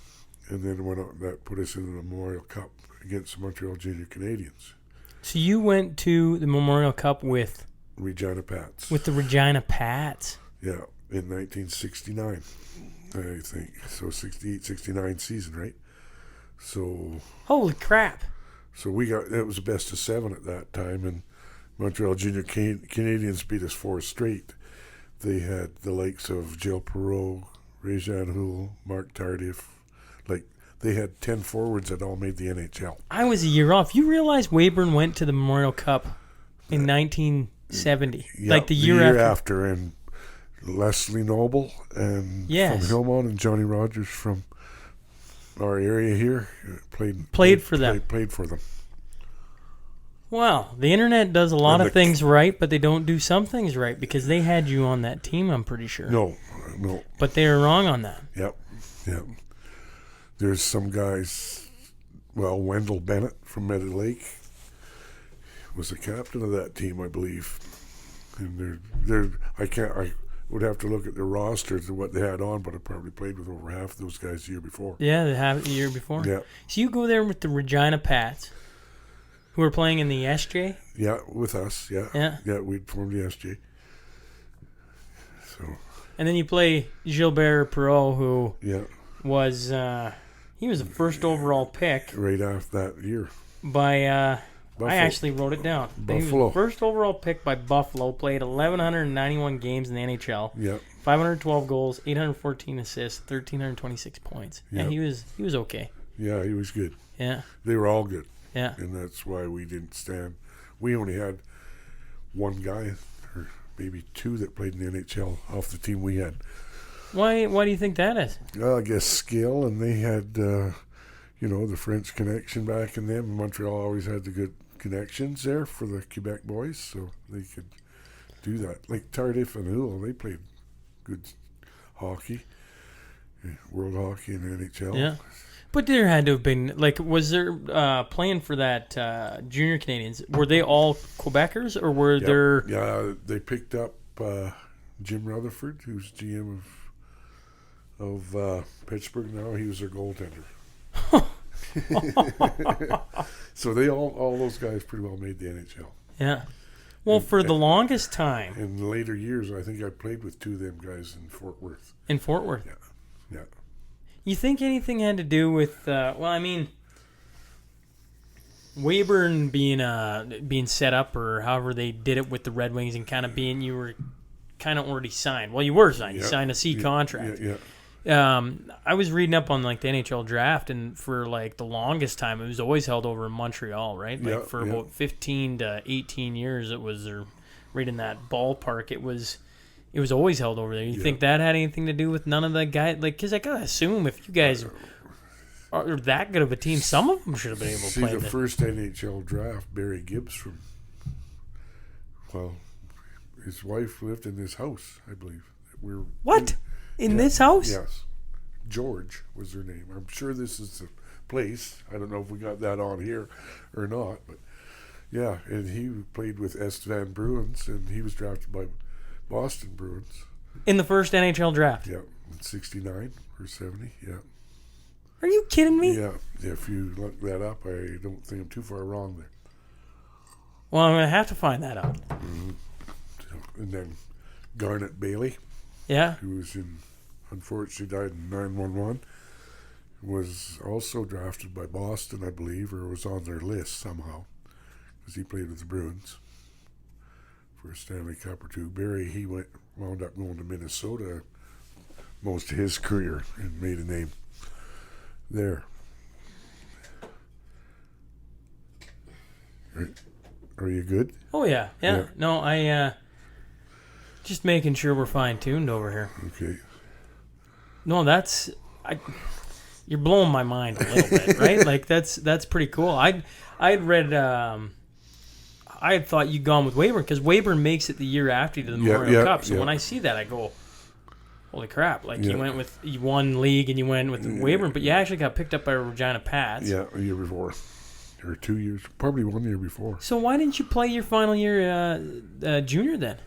and then that put us in the Memorial Cup against the Montreal Junior Canadiens. So you went to the Memorial Cup with Regina Pats. With the Regina Pats. Yeah, in 1969, I think. So 68, 69 season, right? So holy crap. So it was a best of 7 at that time, and Montreal Junior Canadiens beat us 4 straight. They had the likes of Jill Perreault, Ray-Jean Houle, Mark Tardif. Like, they had 10 forwards that all made the NHL. I was a year off. You realize Weyburn went to the Memorial Cup in 1970? Yeah, like the year after. And Leslie Noble and from Hillmond and Johnny Rogers from our area here played for them. Wow, the internet does a lot of things right, but they don't do some things right because they had you on that team, I'm pretty sure. No. But they were wrong on that. Yep. There's some guys, Wendell Bennett from Meadow Lake was the captain of that team, I believe. And I would have to look at their rosters and what they had on, but I probably played with over half of those guys the year before. Yeah, they have it the year before. Yeah. So you go there with the Regina Pats, who are playing in the SJ? Yeah, with us, yeah. Yeah, we'd formed the SJ. So. And then you play Gilbert Perreault, who was he was the first overall pick right after that year. by I Buffalo. actually wrote it down. He was Buffalo. the first overall pick by Buffalo. Played 1,191 games in the NHL. Yep. 512 goals, 814 assists, 1,326 points. Yep. Yeah, he was okay. Yeah, he was good. Yeah, They were all good. yeah. And that's why we didn't stand. We only had one guy, or maybe two, that played in the NHL off the team we had. Why do you think that is? Well, I guess skill, and they had, the French connection back in them. Montreal always had the good connections there for the Quebec boys, so they could do that. Like Tardif and Hull, they played good hockey, world hockey in the NHL. Yeah. But there had to have been, was there playing for that junior Canadians? Were they all Quebecers, or were there? Yeah, they picked up Jim Rutherford, who's GM of Pittsburgh now. He was their goaltender. So they all those guys pretty well made the NHL. Yeah. Well, for the longest time. In later years, I think I played with two of them guys in Fort Worth. In Fort Worth? Yeah. You think anything had to do with, Weyburn being set up, or however they did it with the Red Wings, and kind of being, you were kind of already signed. Well, you were signed. You signed a C contract. Yeah. I was reading up on the NHL draft, and for the longest time, it was always held over in Montreal, right? For about 15 to 18 years, it was right in that ballpark. It was always held over there. You think that had anything to do with none of the guys? Because I gotta assume if you guys are that good of a team, some of them should have been able to play. The first NHL draft, Barry Gibbs his wife lived in this house, I believe. What? In this house? Yes. George was her name. I'm sure this is the place. I don't know if we got that on here or not, but yeah, and he played with Estevan Bruins, and he was drafted by Boston Bruins. In the first NHL draft? Yeah, in 69 or 70, yeah. Are you kidding me? Yeah, if you look that up, I don't think I'm too far wrong there. Well, I'm going to have to find that out. Mm-hmm. And then Garnet Bailey. Yeah. Who unfortunately died in 9/11, was also drafted by Boston, I believe, or was on their list somehow, because he played with the Bruins for a Stanley Cup or two. Barry, he wound up going to Minnesota most of his career and made a name there. Are you good? Oh, yeah. No, I... just making sure we're fine-tuned over here. Okay. No, you're blowing my mind a little bit, right? That's pretty cool. I had read, I had thought you'd gone with Weyburn, because Weyburn makes it the year after the Memorial Cup. So when I see that, I go, holy crap! You won league and you went with Weyburn, but you actually got picked up by Regina Pats. Yeah, a year before, or 2 years, probably 1 year before. So why didn't you play your final year junior then?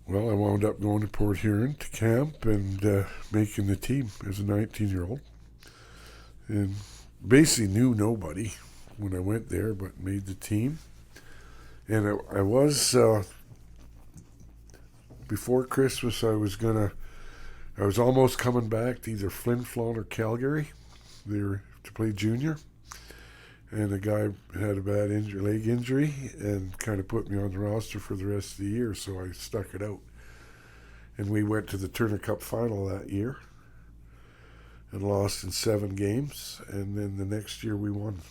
Well, I wound up going to Port Huron to camp and making the team as a 19-year-old. And basically knew nobody when I went there, but made the team. And I was, before Christmas, I was almost coming back to either Flin Flon or Calgary there to play junior. And the guy had a bad leg injury, and kind of put me on the roster for the rest of the year, so I stuck it out. And we went to the Turner Cup final that year and lost in 7 games. And then the next year we won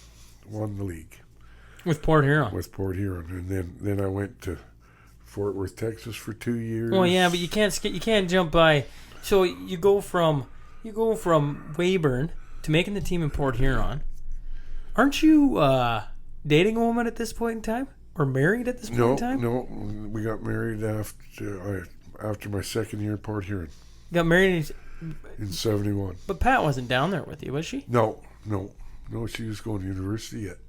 the league. With Port Huron. And then I went to Fort Worth, Texas for 2 years. Well, yeah, but you can't jump by. So you go from Weyburn to making the team in Port Huron. Aren't you dating a woman at this point in time, or married at this point in time? No, we got married after my second year at Port Huron. Got married in 71. But Pat wasn't down there with you, was she? No, she was going to university yet.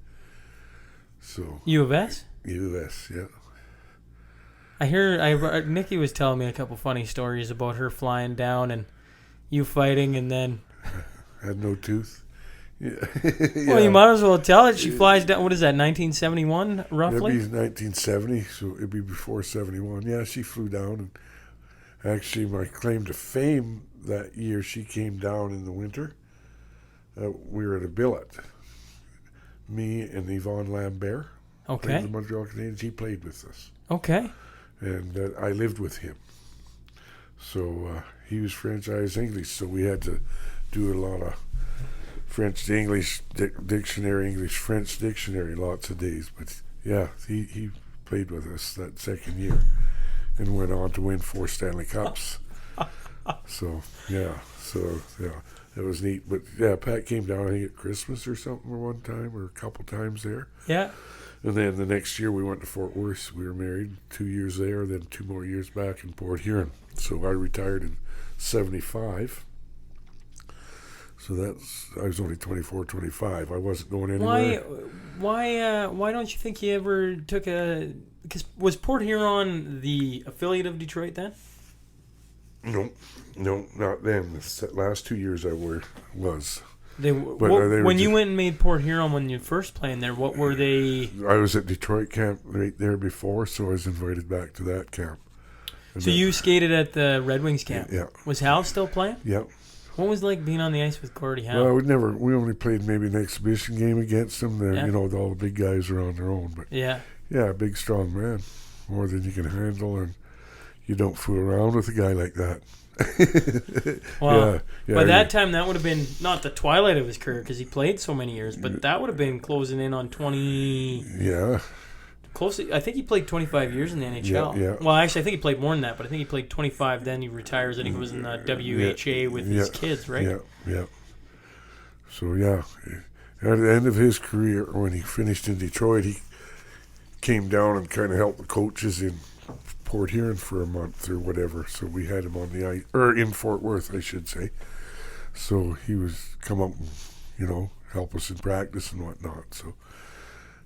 So U of S? U of S, yeah. Nikki was telling me a couple funny stories about her flying down and you fighting, and then had no tooth. Yeah. Well, you might as well tell it. She flies down. What is that? 1971, roughly. It'd be 1970, so it'd be before 71. Yeah, she flew down, and Actually, my claim to fame that year, she came down in the winter. We were at a billet. Me and Yvonne Lambert played Okay. the Montreal Canadiens. He played with us. Okay. And I lived with him. So he was French, I was English, so we had to do a lot of French to English dictionary, English-French dictionary, lots of days. But yeah, he played with us that second year and went on to win 4 Stanley Cups. So yeah, it was neat. But yeah, Pat came down, I think, at Christmas or something one time, or a couple times there. Yeah. And then the next year we went to Fort Worth. We were married 2 years there, then 2 more years back in Port Huron. So I retired in 75. So I was only 24, 25. I wasn't going anywhere. Why don't you think you ever took because was Port Huron the affiliate of Detroit then? No, not then. The last 2 years I was. When you went and made Port Huron when you first playing there, what were they? I was at Detroit camp right there before, so I was invited back to that camp. And So you skated at the Red Wings camp? Yeah. Was Hal still playing? Yeah. What was it like being on the ice with Gordy Hal? Well, we only played maybe an exhibition game against them. Yeah. All the big guys are on their own. But Yeah. yeah, big, strong man. More than you can handle, and you don't fool around with a guy like that. Well, yeah, by that time, that would have been not the twilight of his career because he played so many years, but that would have been closing in on 20. Yeah. Close. I think he played 25 years in the NHL. Yeah. Well, actually, I think he played more than that, but I think he played 25. Then he retires. I think he was in the WHA with his kids, right? Yeah. So yeah, at the end of his career, when he finished in Detroit, he came down and kind of helped the coaches in Port Huron for a month or whatever. So we had him on the ice, or in Fort Worth, I should say. So he was come up and, help us in practice and whatnot. So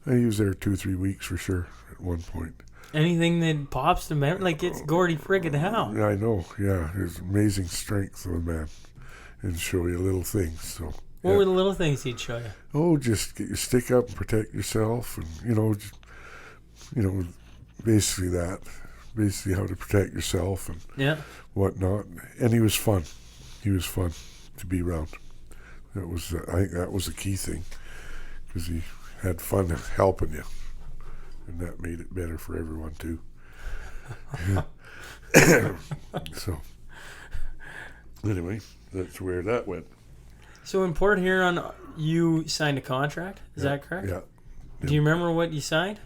he was there 2-3 weeks for sure at one point. Anything that pops to memory, like it's Gordy friggin' Hal. I know, yeah. His amazing strength of a man and show you little things. So What were the little things he'd show you? Oh, just get your stick up and protect yourself, and basically that. Basically how to protect yourself and whatnot. And he was fun. He was fun to be around. I think that was the key thing, because he had fun helping you, and that made it better for everyone too. So anyway, that's where that went. So in Port Huron, you signed a contract. Is that correct? Yeah. Do you remember what you signed?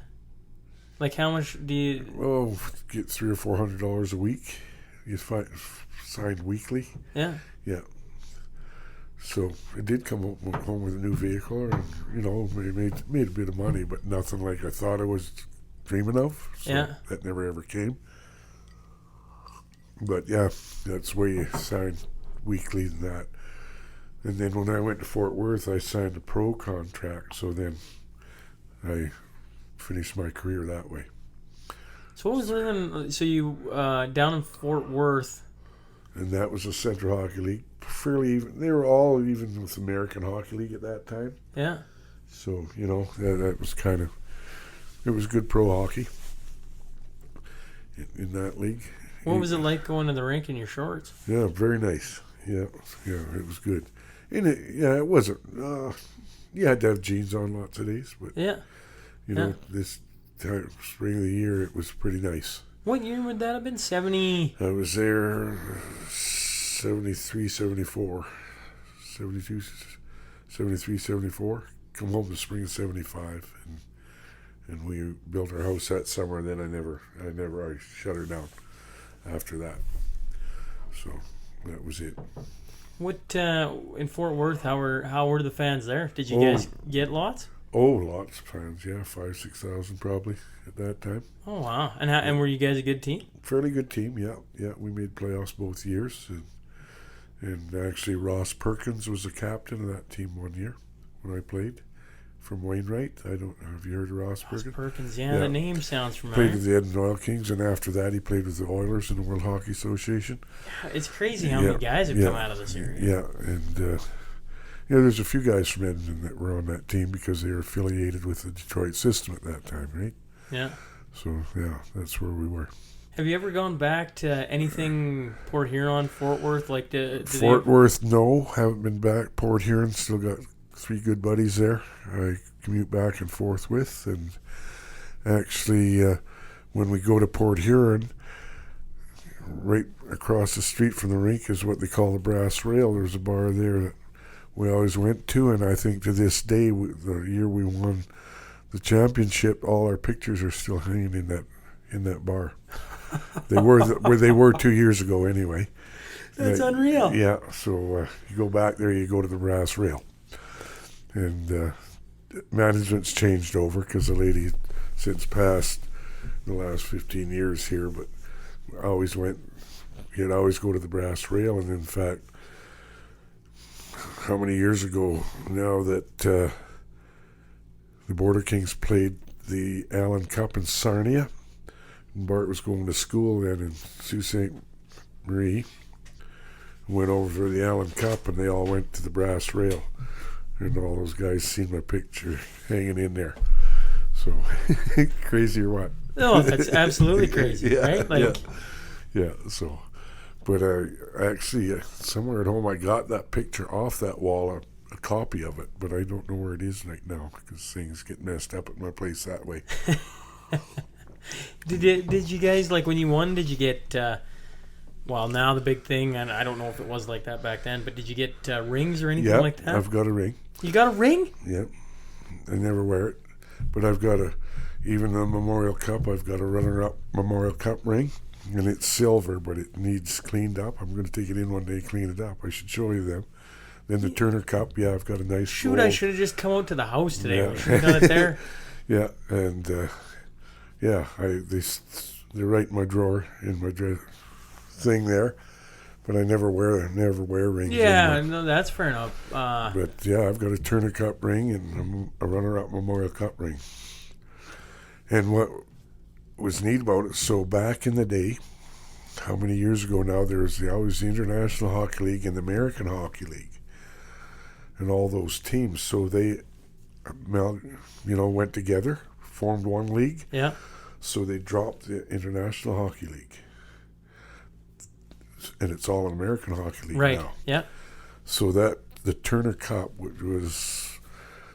Like how much do you? Oh, get $300 or $400 a week. You signed weekly. Yeah. Yeah. So it did come home with a new vehicle, and made a bit of money, but nothing like I thought I was dreaming of. So that never ever came. But yeah, that's where you sign weekly and that. And then when I went to Fort Worth, I signed a pro contract. So then I finished my career that way. So what was living? So you down in Fort Worth, and that was the Central Hockey League, fairly even. They were all even with the American Hockey League at that time. Yeah. So that was it was good pro hockey in that league. What was it like going to the rink in your shorts? Yeah, very nice. Yeah, it was good. And it wasn't. You had to have jeans on lots of days, but this time, spring of the year, it was pretty nice. What year would that have been? 70? I was there 73, 74. 72, 73, 74. Come home the spring of 75, and we built our house that summer. And then I shut her down after that. So that was it. What in Fort Worth? How were the fans there? Did you guys get lots? Oh, lots of fans. Yeah, 5,000-6,000 probably at that time. Oh wow! And were you guys a good team? Fairly good team. Yeah. We made playoffs both years, and actually Ross Perkins was the captain of that team one year when I played from Wainwright. Have you heard of Ross Perkins? Perkins, yeah, the name sounds familiar. Played with the Edmonton Oil Kings, and after that he played with the Oilers in the World Hockey Association. It's crazy how many guys have come out of this area. Yeah, and there's a few guys from Edmonton that were on that team because they were affiliated with the Detroit system at that time, right? Yeah. So, yeah, that's where we were. Have you ever gone back to anything Port Huron, Fort Worth? Like Fort Worth, no, haven't been back. Port Huron, still got 3 good buddies there. I commute back and forth with, and actually, when we go to Port Huron, right across the street from the rink is what they call the Brass Rail. There's a bar there that we always went to, and I think to this day, the year we won the championship, all our pictures are still hanging in that bar. They were where they were 2 years ago anyway. That's unreal. Yeah, so you go back there, you go to the Brass Rail, and management's changed over because the lady since passed the last 15 years here, but I always went. You'd always go to the Brass Rail, and in fact, how many years ago now that the Border Kings played the Allen Cup in Sarnia, and Bart was going to school then in Sault Ste. Marie, went over for the Allen Cup, and they all went to the Brass Rail, and all those guys seen my picture hanging in there. So crazy or what? No, that's absolutely crazy, right? Like, yeah. So, but actually, somewhere at home, I got that picture off that wall, a copy of it, but I don't know where it is right now because things get messed up at my place that way. Did you guys, like, when you won, did you get? Well, now the big thing, and I don't know if it was like that back then, but did you get rings or anything like that? I've got a ring. You got a ring? Yep. I never wear it, but I've got even the Memorial Cup, I've got a runner-up Memorial Cup ring, and it's silver, but it needs cleaned up. I'm going to take it in one day, clean it up. I should show you them. Then the Turner Cup, I've got a nice Shoot, gold. I should have just come out to the house today. Yeah. We should have done it there. Yeah, and they write in my drawer in my thing there, but I never wear rings. Yeah, anymore. no, that's fair enough. But yeah, I've got a Turner Cup ring and a runner-up Memorial Cup ring. And what was neat about it, so back in the day, how many years ago now, there was always the International Hockey League and the American Hockey League, and all those teams. So they, went together, formed one league. Yeah. So they dropped the International Hockey League, and it's all an American Hockey League right. now. Yeah. So that the Turner Cup, which was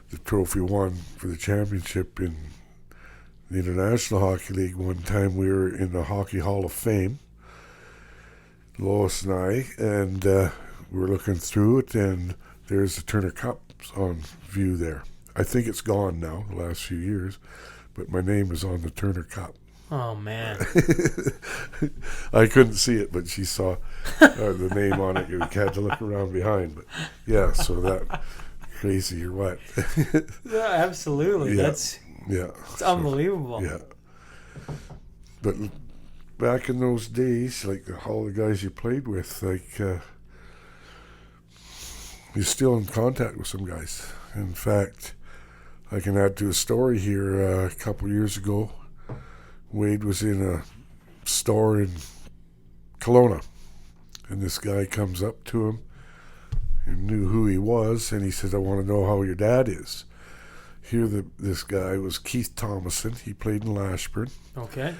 the trophy won for the championship in the International Hockey League, one time we were in the Hockey Hall of Fame, Lois and I, and we were looking through it, and there's the Turner Cup on view there. I think it's gone now, the last few years, but my name is on the Turner Cup. Oh, man. I couldn't see it, but she saw the name on it. You had to look around behind. But yeah, so that crazy or what? Yeah, absolutely. Yeah. It's unbelievable. Yeah. But back in those days, like all the guys you played with, like you're still in contact with some guys. In fact, I can add to a story here. A couple years ago, Wade was in a store in Kelowna, and this guy comes up to him and knew who he was, and he said, "I want to know how your dad is." Here, this guy was Keith Thomason. He played in Lashburn. Okay.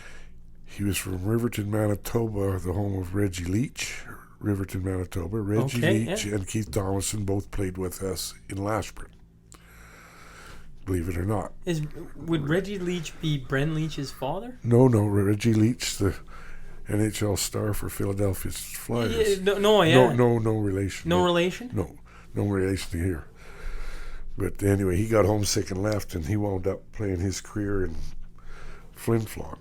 He was from Riverton, Manitoba, the home of Reggie Leach. Riverton, Manitoba. Reggie Leach and Keith Thomason both played with us in Lashburn. Believe it or not. Would Reggie Leach be Bren Leach's father? No. Reggie Leach, the NHL star for Philadelphia Flyers. Yeah. No relation. No relation? No relation here. But anyway, he got homesick and left, and he wound up playing his career in Flin Flon.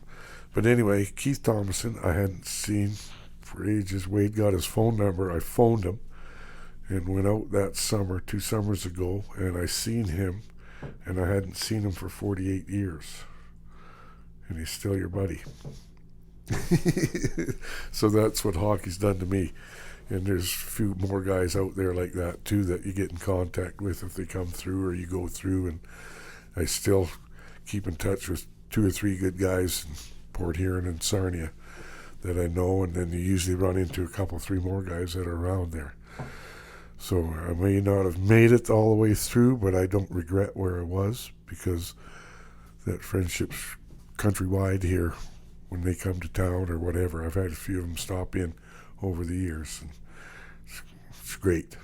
But anyway, Keith Thomason, I hadn't seen for ages. Wade got his phone number. I phoned him and went out that summer, 2 summers ago, and I seen him, and I hadn't seen him for 48 years. And he's still your buddy. So that's what hockey's done to me. And there's a few more guys out there like that, too, that you get in contact with if they come through or you go through. And I still keep in touch with 2 or 3 good guys in Port Huron and Sarnia that I know. And then you usually run into a couple, 3 more guys that are around there. So I may not have made it all the way through, but I don't regret where I was because that friendship's countrywide here when they come to town or whatever. I've had a few of them stop in over the years, and it's great.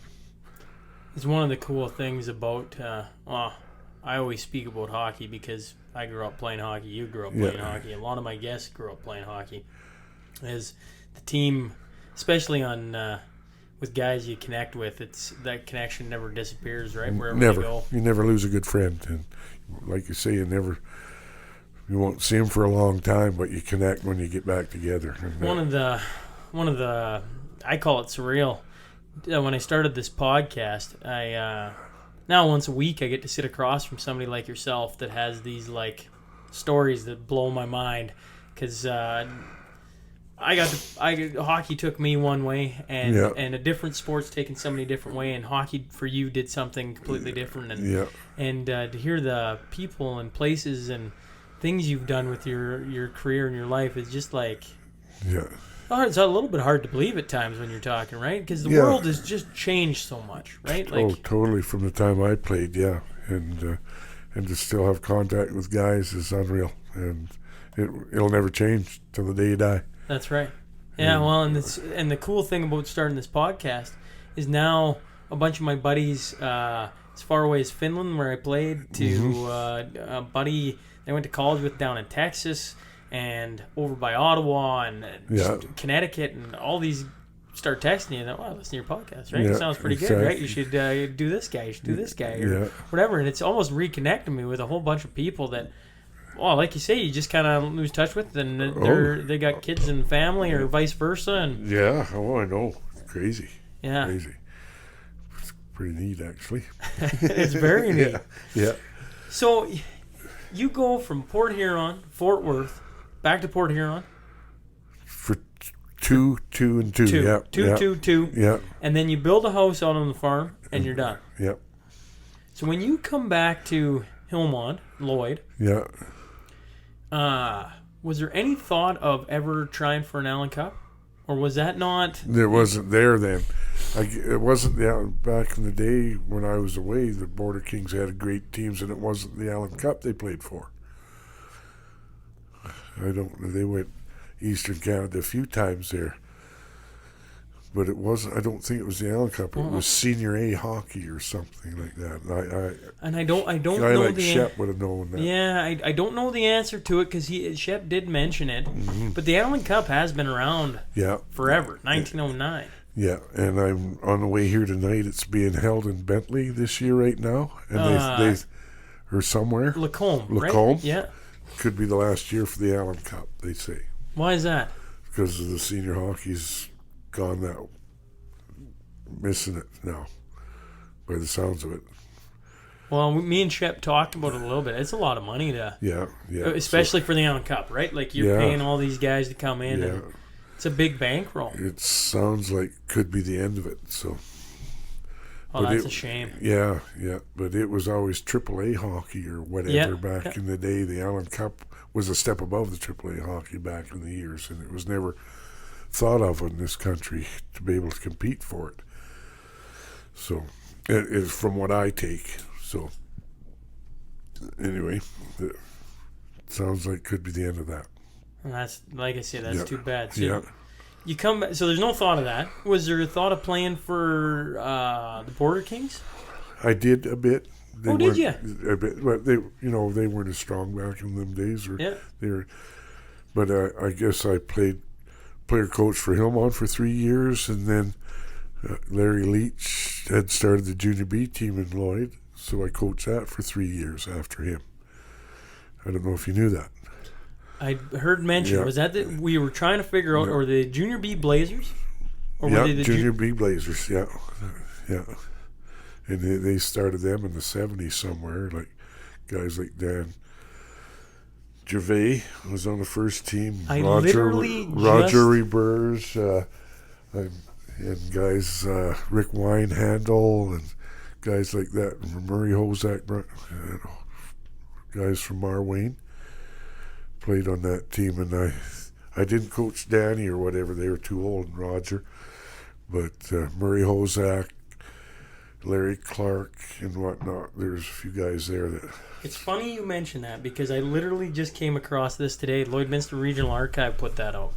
It's one of the cool things about, I always speak about hockey because I grew up playing hockey, you grew up playing hockey, a lot of my guests grew up playing hockey, is the team, especially on with guys you connect with, it's that connection never disappears, right? Wherever Never. you go. You never lose a good friend. And like you say, you won't see them for a long time, but you connect when you get back together. And, One of the, I call it surreal. When I started this podcast, now once a week I get to sit across from somebody like yourself that has these like stories that blow my mind, because hockey took me one way, and a different sport's taken somebody a different way, and hockey for you did something completely different, and to hear the people and places and things you've done with your career and your life is just like it's a little bit hard to believe at times when you're talking, right? Because the world has just changed so much, right? Like, totally from the time I played, and to still have contact with guys is unreal, and it'll never change till the day you die. That's right. Yeah, well, and the cool thing about starting this podcast is now a bunch of my buddies, as far away as Finland, where I played, to a buddy I went to college with down in Texas, and over by Ottawa and Connecticut, and all these start texting you. Listen to your podcast, right? It sounds pretty good, right? You should do this guy. You should do this guy, or whatever. And it's almost reconnecting me with a whole bunch of people that, like you say, you just kind of lose touch with, and they got kids and family, or vice versa. And I know, crazy. Yeah, crazy. It's pretty neat, actually. It's very neat. Yeah. So you go from Port Huron, Fort Worth, back to Port Huron for two and two. Two. Yeah. And then you build a house out on the farm, and you're done. Yep. So when you come back to Hillmond, Lloyd, was there any thought of ever trying for an Allen Cup, or was that not? It wasn't there then. It wasn't back in the day when I was away. The Border Kings had great teams, and it wasn't the Allen Cup they played for. They went Eastern Canada a few times there, but it wasn't. I don't think it was the Allen Cup. It was Senior A hockey or something like that. I don't know like Shep would have known that. Yeah, I don't know the answer to it, because Shep did mention it, but the Allen Cup has been around forever, 1909. Yeah, and I'm on the way here tonight. It's being held in Bentley this year right now, and they or somewhere. Lacombe, right? Yeah. Could be the last year for the Allen Cup, they say. Why is that? Because of the senior hockey's gone now, missing it now, by the sounds of it. Well, me and Shep talked about it a little bit. It's a lot of money to, especially for the Allen Cup, right? Like you're paying all these guys to come in, and it's a big bankroll. It sounds like could be the end of it. So. That's a shame. Yeah, but it was always AAA hockey or whatever back in the day. The Allen Cup was a step above the AAA hockey back in the years, and it was never thought of in this country to be able to compete for it. So, it is from what I take. So, anyway, it sounds like it could be the end of that. And that's, like I said, that's too bad. So you come back, so there's no thought of that. Was there a thought of playing for the Border Kings? I did a bit. Did you? A bit, but they weren't as strong back in them days. But I guess I played player coach for Hillmond for 3 years, and then Larry Leach had started the junior B team in Lloyd, so I coached that for 3 years after him. I don't know if you knew that. I heard mention. Was that we were trying to figure out, or the Junior B Blazers? Or were they the Junior B Blazers, yeah. And they started them in the 70s somewhere, like guys like Dan Gervais was on the first team. Roger Rebers, and guys Rick Winehandle and guys like that, Murray Hozak, guys from Marwayne played on that team, and I didn't coach Danny or whatever, they were too old, and Roger, but Murray Hozak, Larry Clark and whatnot. There's a few guys there that. It's funny you mention that because I literally just came across this today. Lloydminster Regional Archive put that out,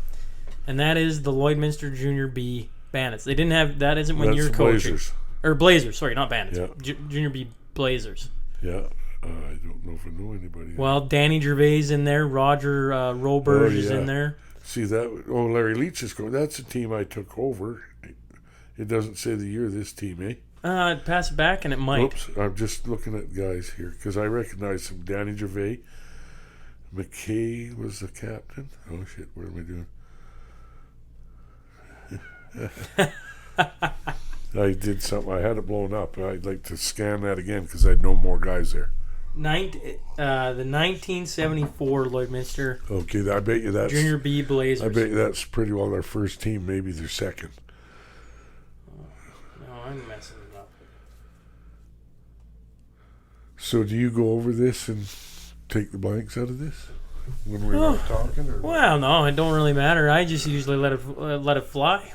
and that is the Lloydminster Junior B Bandits. They didn't have that. Isn't when you're coaching Blazers. Or Blazers? Sorry, not Bandits. Yeah. Junior B Blazers. Yeah, I don't know if I know anybody. Well, Danny Gervais in there. Roger Roberge is in there. See that? Oh, Larry Leach is going. That's a team I took over. It doesn't say the year of this team, eh? Pass it back, and it might. Oops, I'm just looking at guys here because I recognize some. Danny Gervais. McKay was the captain. Oh, shit, what am I doing? I did something. I had it blown up. I'd like to scan that again because I'd know more guys there. The 1974 Lloydminster. Okay, I bet you that's Junior B Blazers. I bet you that's pretty well their first team, maybe their second. No, I'm messing it up. So do you go over this and take the blanks out of this when we're not talking? Or well, no, it don't really matter. I just usually let it fly.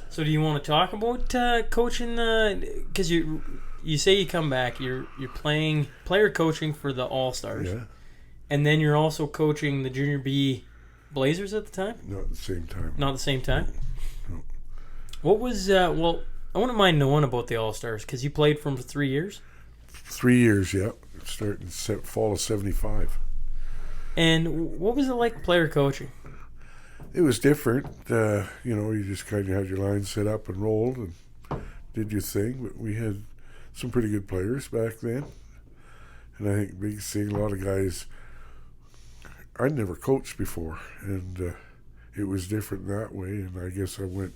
So do you want to talk about coaching? Because you say you come back, you're playing player coaching for the All Stars, yeah, and then you're also coaching the Junior B Blazers at the time. not at the same time. Not at the same time. No. What was well? I wouldn't mind knowing about the All Stars because you played for them for 3 years. 3 years, yeah. Starting fall of '75. And what was it like player coaching? It was different. You just kind of had your line set up and rolled and did your thing. But we had some pretty good players back then. And I think big thing, a lot of guys I'd never coached before. And it was different that way. And I guess I went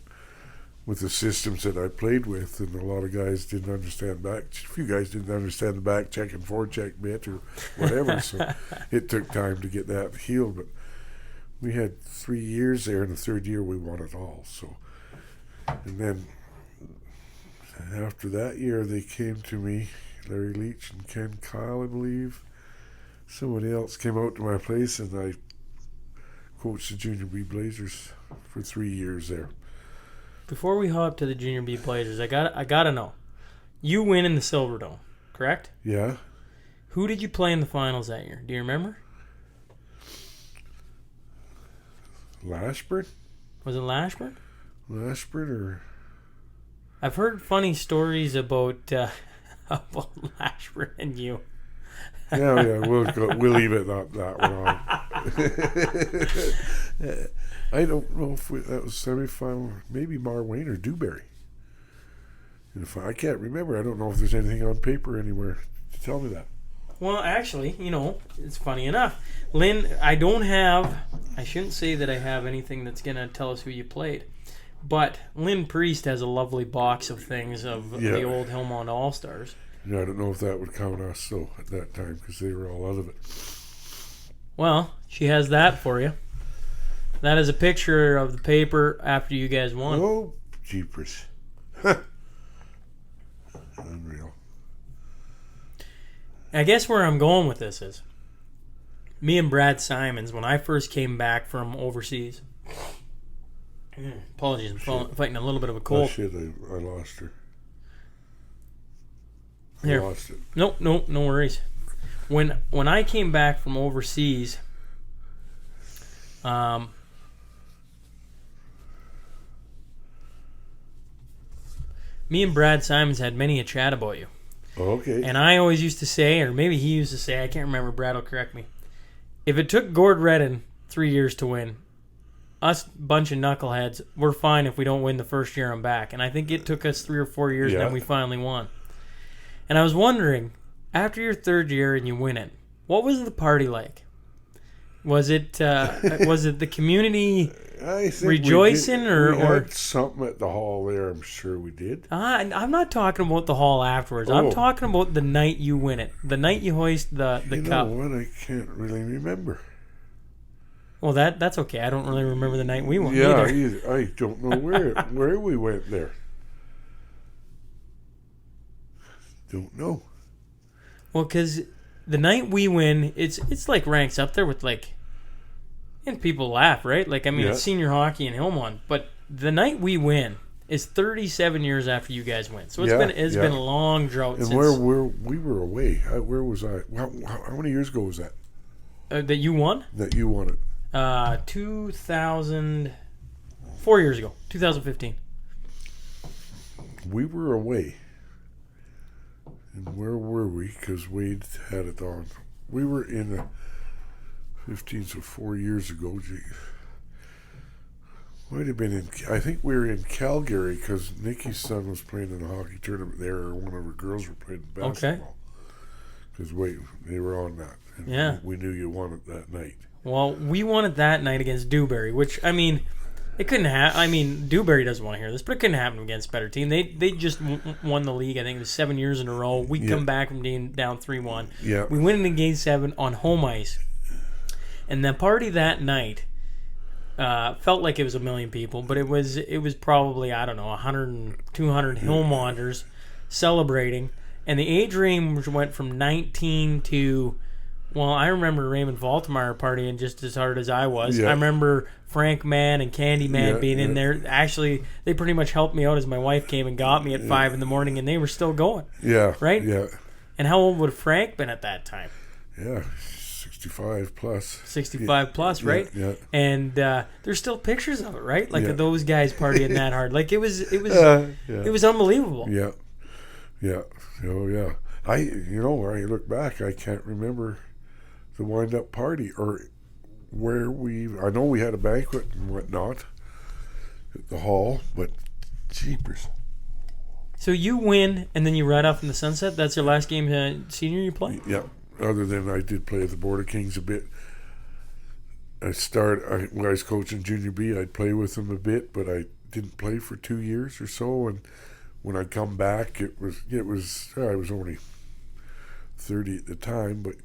with the systems that I played with. And a lot of guys didn't understand a few guys didn't understand the back check and forecheck bit or whatever. So it took time to get that healed. But we had 3 years there, and the third year we won it all. So, and then after that year, they came to me, Larry Leach and Ken Kyle, I believe. Somebody else came out to my place, and I coached the Junior B Blazers for 3 years there. Before we hop to the Junior B Blazers, I gotta know. You win in the Silver Dome, correct? Yeah. Who did you play in the finals that year? Do you remember? Lashburn? Was it Lashburn? Lashburn or... I've heard funny stories about Lashburn and you. Yeah, we'll leave it that one on. I don't know if that was semifinal, maybe Marwayne or Dewberry. And I can't remember. I don't know if there's anything on paper anywhere to tell me that. Well, actually, it's funny enough. Lynn, I shouldn't say that I have anything that's going to tell us who you played. But Lynn Priest has a lovely box of things of the old Hillmond All-Stars. Yeah, I don't know if that would count us, though, at that time, because they were all out of it. Well, she has that for you. That is a picture of the paper after you guys won. Oh, jeepers. Unreal. I guess where I'm going with this is, me and Brad Simons, when I first came back from overseas, apologies, I'm fighting a little bit of a cold. Oh, shit, I lost her. Here. Lost it. No worries. When I came back from overseas, me and Brad Simons had many a chat about you. Okay. And I always used to say, or maybe he used to say, I can't remember, Brad will correct me, if it took Gord Redden 3 years to win, us bunch of knuckleheads, we're fine if we don't win the first year I'm back. And I think it took us 3 or 4 years, and then we finally won. And I was wondering, after your third year and you win it, what was the party like? Was it the community rejoicing, we had something at the hall there? I'm sure we did. I'm not talking about the hall afterwards. I'm talking about the night you win it, the night you hoist the cup. You know what? I can't really remember. Well, that's okay. I don't really remember the night we won either. either. I don't know where we went there. Don't know. Well, because the night we win, it's like ranks up there with like, and people laugh, right? Like, I mean, it's senior hockey in Hillmond, but the night we win, is 37 years after you guys went. So Yeah, it's been a long drought. And since we were away. Where was I? How many years ago was that? That you won? That you won it? 4 years ago, 2015. We were away. And where were we? Because Wade had it on. We were in 15, so 4 years ago. Gee. Might have been in. I think we were in Calgary because Nikki's son was playing in a hockey tournament there, or one of her girls were playing basketball. Because they were on that. And yeah. We knew you won it that night. Well, we won it that night against Dewberry, which, I mean, it couldn't happen. I mean, Dewberry doesn't want to hear this, but it couldn't happen against a better team. They just won the league, I think it was 7 years in a row. We come back from being down 3-1. Yeah. We win in Game 7 on home ice. And the party that night felt like it was 1 million people, but it was probably, I don't know, 100 and 200 Hillmonders celebrating. And the age range went from 19 to... Well, I remember Raymond Valtemar partying just as hard as I was. Yeah. I remember Frank Man and Candy Man being in there. Actually, they pretty much helped me out as my wife came and got me at 5 in the morning, and they were still going. Yeah. Right? Yeah. And how old would Frank been at that time? Yeah, 65 plus. 65 plus, right? Yeah. And there's still pictures of it, right? Like of those guys partying that hard. Like it was unbelievable. Yeah. Yeah. Oh yeah. When I look back, I can't remember the wind-up party or where I know we had a banquet and whatnot at the hall, but jeepers. So you win, and then you ride off in the sunset? That's your last game senior you play? Yeah. Other than I did play at the Border Kings a bit. When I was coaching Junior B, I'd play with them a bit, but I didn't play for 2 years or so, and when I come back, I was only 30 at the time, but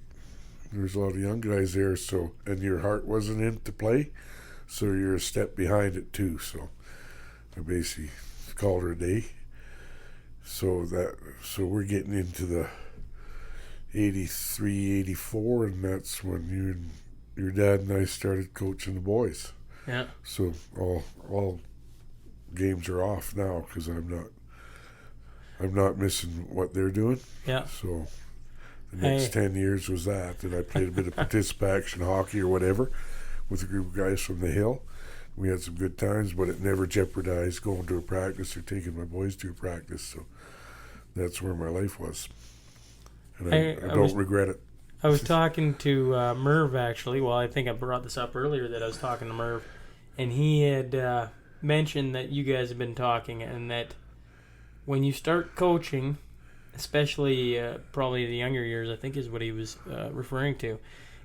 there was a lot of young guys there, so, and your heart wasn't in to play, so you're a step behind it too. So I basically called her a day. So we're getting into the 83, 84, and that's when you and your dad and I started coaching the boys. Yeah. So all games are off now because I'm not missing what they're doing. Yeah. So the next 10 years was that. And I played a bit of participation hockey or whatever with a group of guys from the Hill. We had some good times, but it never jeopardized going to a practice or taking my boys to a practice. So that's where my life was. And I don't regret it. I was talking to Merv, actually. Well, I think I brought this up earlier that I was talking to Merv. And he had mentioned that you guys have been talking and that when you start coaching, especially probably the younger years, I think is what he was referring to,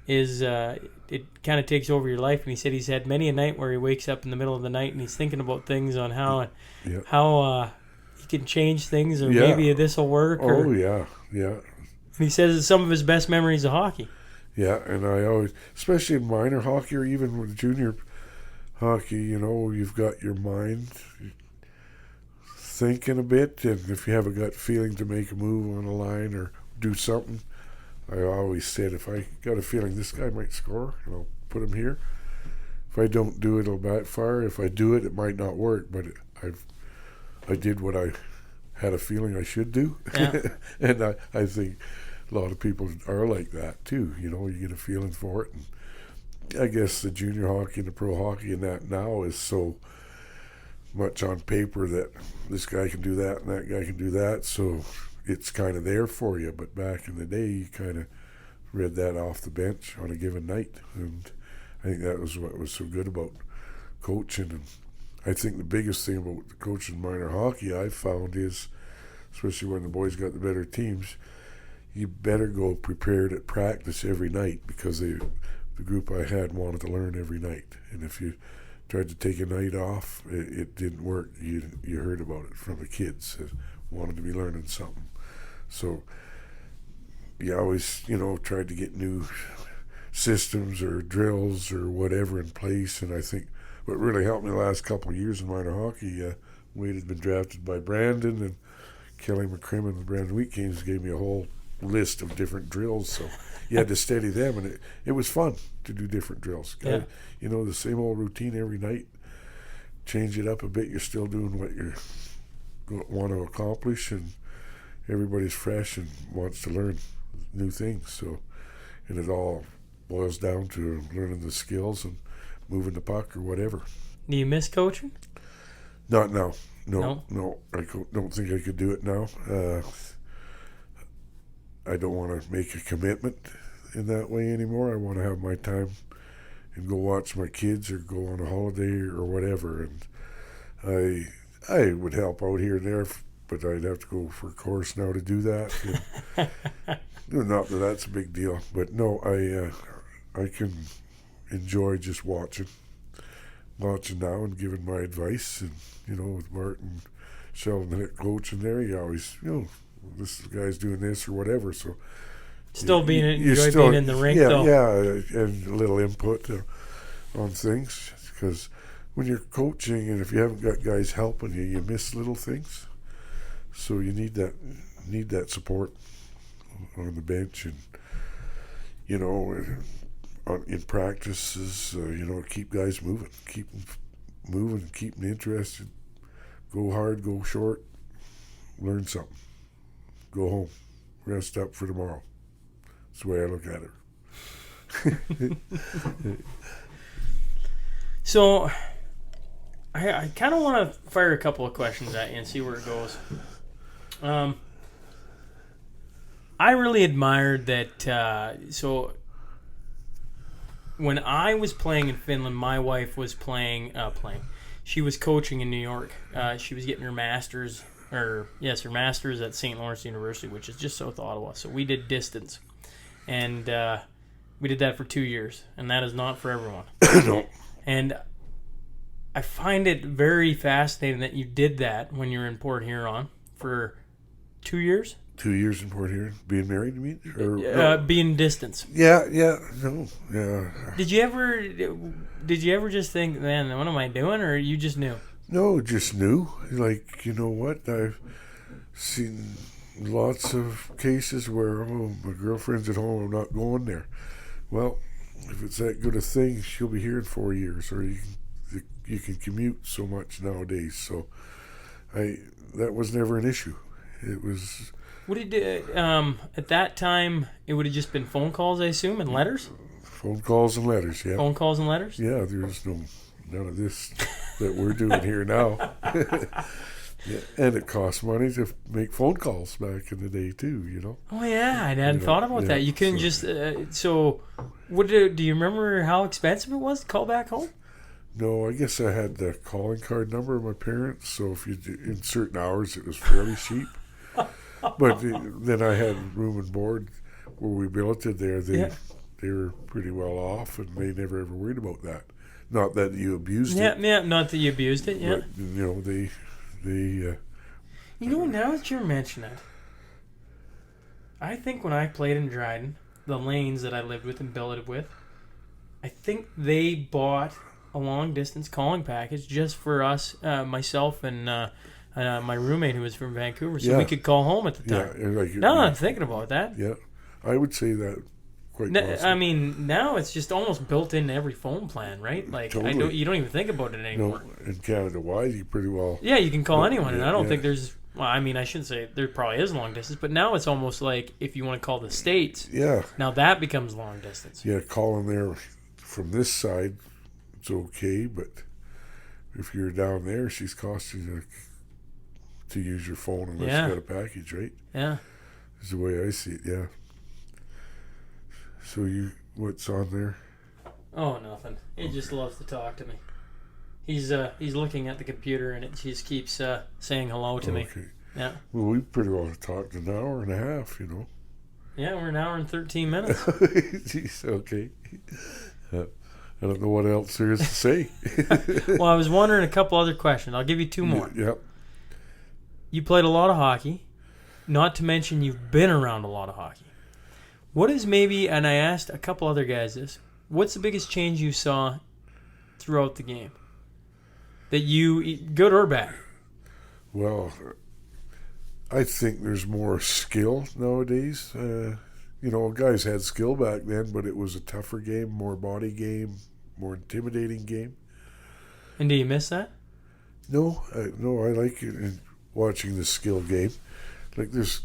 is it kind of takes over your life. And he said he's had many a night where he wakes up in the middle of the night and he's thinking about things on how he can change things or maybe this will work. Oh, yeah. And he says it's some of his best memories of hockey. Yeah, and I always, especially in minor hockey or even with junior hockey, you've got your mind thinking a bit, and if you have a gut feeling to make a move on a line or do something, I always said if I got a feeling this guy might score, I'll put him here. If I don't do it, it'll backfire. If I do it, it might not work, but I did what I had a feeling I should do. Yeah. And I think a lot of people are like that too. You get a feeling for it. And I guess the junior hockey and the pro hockey and that now is so much on paper that this guy can do that and that guy can do that. So it's kind of there for you. But back in the day, you kind of read that off the bench on a given night. And I think that was what was so good about coaching. And I think the biggest thing about coaching minor hockey I've found is, especially when the boys got the better teams, you better go prepared at practice every night because the group I had wanted to learn every night. And if you tried to take a night off, it didn't work. You heard about it from the kids that wanted to be learning something. So you always, tried to get new systems or drills or whatever in place. And I think what really helped me the last couple of years in minor hockey, Wade had been drafted by Brandon, and Kelly McCrimmon and Brandon Wheatgames gave me a whole list of different drills, so you had to study them, and it was fun to do different drills. Yeah. The same old routine every night change it up a bit, you're still doing what you want to accomplish, and everybody's fresh and wants to learn new things. So, and it all boils down to learning the skills and moving the puck or whatever. Do you miss coaching? Not now. No. I don't think I could do it now. I don't want to make a commitment in that way anymore. I want to have my time and go watch my kids or go on a holiday or whatever. And I would help out here and there, but I'd have to go for a course now to do that. And, not that that's a big deal, but no, I can enjoy just watching now and giving my advice. And with Martin Sheldon, the head coach in there, you always this guy's doing this or whatever. So still being in the rink, though. Yeah, and a little input on things, because when you're coaching and if you haven't got guys helping you, you miss little things. So you need that support on the bench, and in practices, keep guys moving, keep them interested. Go hard, go short, learn something. Go home, rest up for tomorrow. That's the way I look at it. So, I kind of want to fire a couple of questions at you and see where it goes. I really admired that. So, when I was playing in Finland, my wife was playing. She was coaching in New York. She was getting her master's. Her master's at St. Lawrence University, which is just south of Ottawa. So we did distance, and we did that for 2 years, and that is not for everyone. No. And I find it very fascinating that you did that when you were in Port Huron for 2 years. 2 years in Port Huron, being married, you mean? Or being distance. Yeah. Did you ever just think, man, what am I doing, or you just knew? No, just knew. Like, you know what? I've seen lots of cases where, my girlfriend's at home, I'm not going there. Well, if it's that good a thing, she'll be here in 4 years, or you can commute so much nowadays. So that was never an issue. It was... What did at that time, it would have just been phone calls, I assume, and letters? Phone calls and letters, yeah. Phone calls and letters? Yeah, there's none of this that we're doing here now. Yeah, and it costs money to make phone calls back in the day too, Oh yeah, I hadn't thought about that. You couldn't just. So, what do you remember? How expensive it was to call back home? No, I guess I had the calling card number of my parents, so if you in certain hours it was fairly cheap. But then I had room and board where we billeted there. They were pretty well off, and they never ever worried about that. Not that you abused it. Yeah, not that you abused it, yeah. But, they now that you're mentioning it, I think when I played in Dryden, the lanes that I lived with and billeted with, I think they bought a long-distance calling package just for us, myself and my roommate who was from Vancouver, so we could call home at the time. Now I'm thinking about that. Yeah, I would say that. I mean, now it's just almost built into every phone plan, right? Like, totally. You don't even think about it anymore. No, in Canada-wide, you pretty well... Yeah, you can call anyone, and I don't think there's... Well, I mean, I shouldn't say there probably is long distance, but now it's almost like if you want to call the States, now that becomes long distance. Yeah, calling there from this side, it's okay, but if you're down there, she's costing you to use your phone unless you got a package, right? Yeah. That's the way I see it, yeah. So what's on there? Oh, nothing. He just loves to talk to me. He's looking at the computer and it just keeps saying hello to me. Yeah. Well, we pretty well talked an hour and a half, Yeah, we're an hour and 13 minutes. Jeez, okay. I don't know what else there is to say. Well, I was wondering a couple other questions. I'll give you two more. Yep. You played a lot of hockey, not to mention you've been around a lot of hockey. What is maybe, and I asked a couple other guys this, what's the biggest change you saw throughout the game? That you, good or bad? Well, I think there's more skill nowadays. Guys had skill back then, but it was a tougher game, more body game, more intimidating game. And do you miss that? No, I like it in watching the skill game. Like this,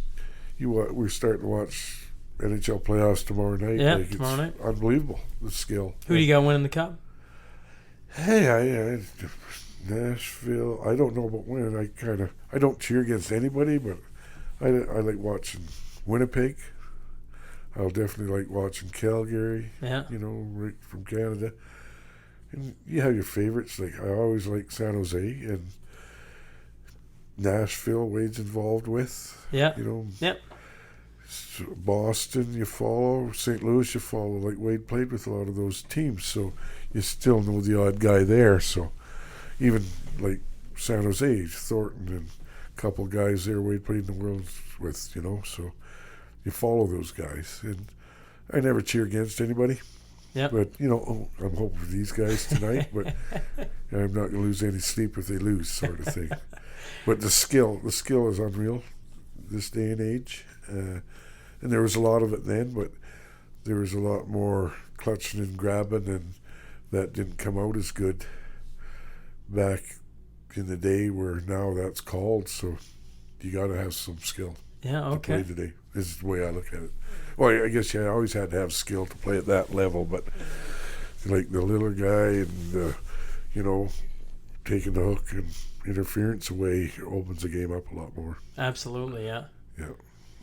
we're starting to watch NHL playoffs tomorrow night. Yeah, like, tomorrow night. Unbelievable, the skill. Who do you got winning the cup? Hey, Nashville. I don't know about winning. I don't cheer against anybody, but I like watching Winnipeg. I'll definitely like watching Calgary. Yeah. Right from Canada. And you have your favorites. Like I always like San Jose and Nashville. Wade's involved with. Yeah. Yep. Boston you follow, St. Louis you follow. Like Wade played with a lot of those teams, so you still know the odd guy there. So even like San Jose, Thornton and a couple guys there Wade played in the World with, so you follow those guys. And I never cheer against anybody. Yeah. But, I'm hoping for these guys tonight, but I'm not going to lose any sleep if they lose, sort of thing. But the skill is unreal this day and age. And there was a lot of it then, but there was a lot more clutching and grabbing, and that didn't come out as good back in the day where now that's called. So you got to have some skill to play today. This is the way I look at it. Well, I guess I always had to have skill to play at that level, but like the little guy and, taking the hook and interference away opens the game up a lot more. Absolutely, yeah. Yeah.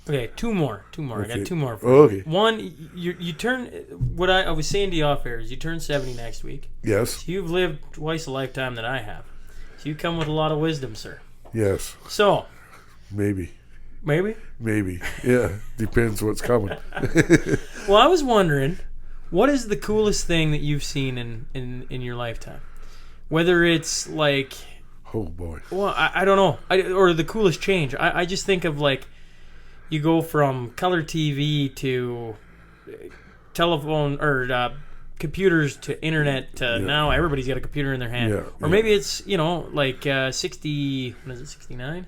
Okay, two more. Okay. I got two more for Okay. you. One, you turn, what I was saying to you off air is you turn 70 next week. Yes. So you've lived twice the lifetime that I have. So you come with a lot of wisdom, sir. Yes. So. Maybe. Maybe? Yeah. Depends what's coming. Well, I was wondering, what is the coolest thing that you've seen in your lifetime? Whether it's like... Oh, boy. Well, I don't know. Or the coolest change. I just think of like, you go from color TV to telephone or computers to internet to now everybody's got a computer in their hand. Yeah, or maybe it's, like 60, what is it, 69?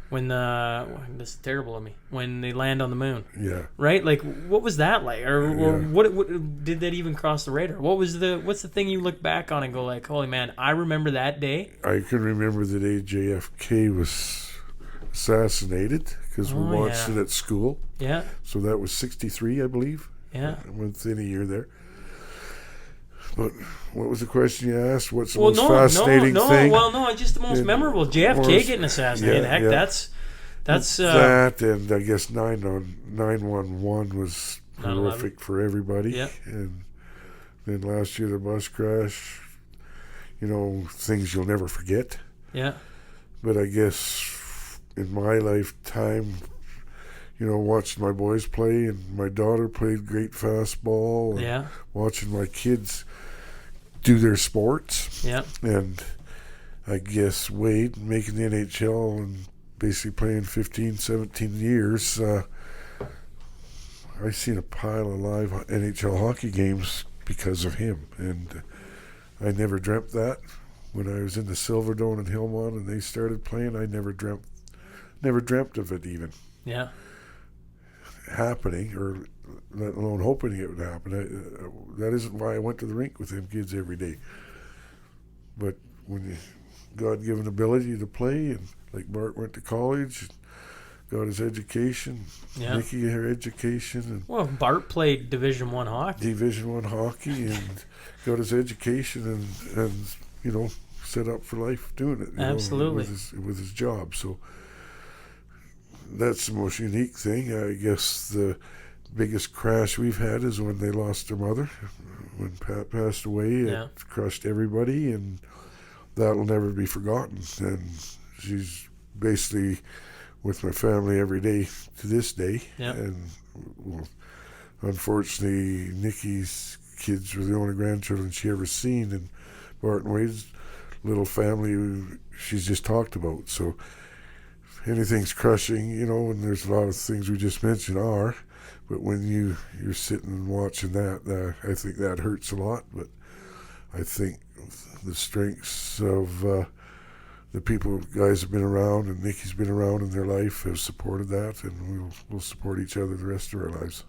When this is terrible of me. When they land on the moon. Yeah. Right? Like, what was that like? Or what did that even cross the radar? What's the thing you look back on and go like, holy man, I remember that day? I can remember the day JFK was assassinated because we watched it at school. Yeah. So that was 63, I believe. Yeah. Within a year there. But what was the question you asked? What's the most fascinating thing? Well, no, just the most memorable. JFK getting assassinated. Heck, that's that, and I guess 911 was horrific for everybody. Yeah. And then last year the bus crash. Things you'll never forget. Yeah. But I guess in my lifetime, watching my boys play, and my daughter played great fastball. And watching my kids do their sports. Yeah. And I guess Wade making the NHL and basically playing 15, 17 years, I seen a pile of live NHL hockey games because of him. And I never dreamt that. When I was in the Silverdome in Hillmond and they started playing, I never dreamt of it even. Yeah. Happening, or let alone hoping it would happen. That isn't why I went to the rink with them kids every day. But when you God-given ability to play, and like Bart went to college, got his education, Nikki her education, and Bart played Division I hockey. And got his education and set up for life doing it. Absolutely. With his job. So that's the most unique thing. I guess the biggest crash we've had is when they lost their mother. When Pat passed away, it crushed everybody, and that'll never be forgotten. And she's basically with my family every day to this day. Yeah. And unfortunately, Nikki's kids were the only grandchildren she ever seen, and Bart and Wade's little family she's just talked about. So anything's crushing, and there's a lot of things we just mentioned are, but when you're sitting and watching that, I think that hurts a lot. But I think the strengths of the guys have been around, and Nikki's been around in their life, have supported that, and we'll support each other the rest of our lives.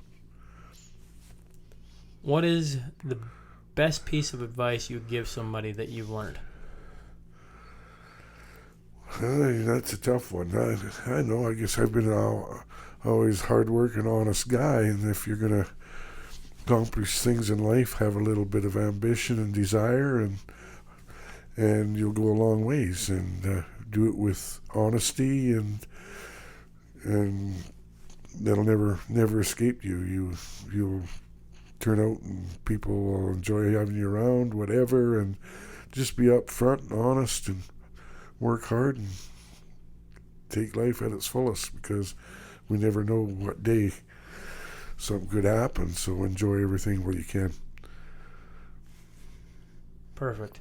What is the best piece of advice you would give somebody that you've learned? That's a tough one. I know. I guess I've been always hard-working, honest guy, and if you're gonna accomplish things in life, have a little bit of ambition and desire, and you'll go a long ways. And do it with honesty, and that'll never escape you. You'll turn out, and people will enjoy having you around, whatever, and just be upfront and honest and work hard and take life at its fullest, because we never know what day something could happen. So enjoy everything while you can. Perfect.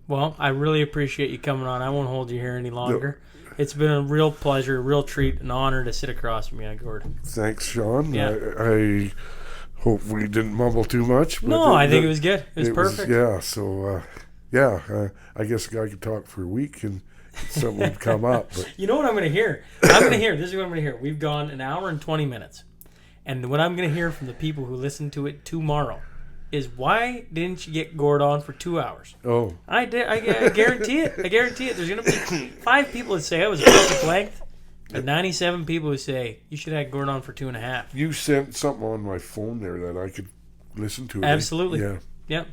Well, I really appreciate you coming on. I won't hold you here any longer. No. It's been a real pleasure, a real treat, an honor to sit across from you, Gord. Thanks, Shaun. Yeah. I hope we didn't mumble too much. But no, I think it was good. It was perfect. I guess a guy could talk for a week and something would come up. But. You know what I'm going to hear? This is what I'm going to hear. We've gone an hour and 20 minutes. And what I'm going to hear from the people who listen to it tomorrow is, why didn't you get Gord on for 2 hours? Oh. I guarantee it. I guarantee it. There's going to be 5 people that say I was a perfect length, and 97 people who say you should have Gord on for 2.5. You sent something on my phone there that I could listen to. Absolutely. Yeah.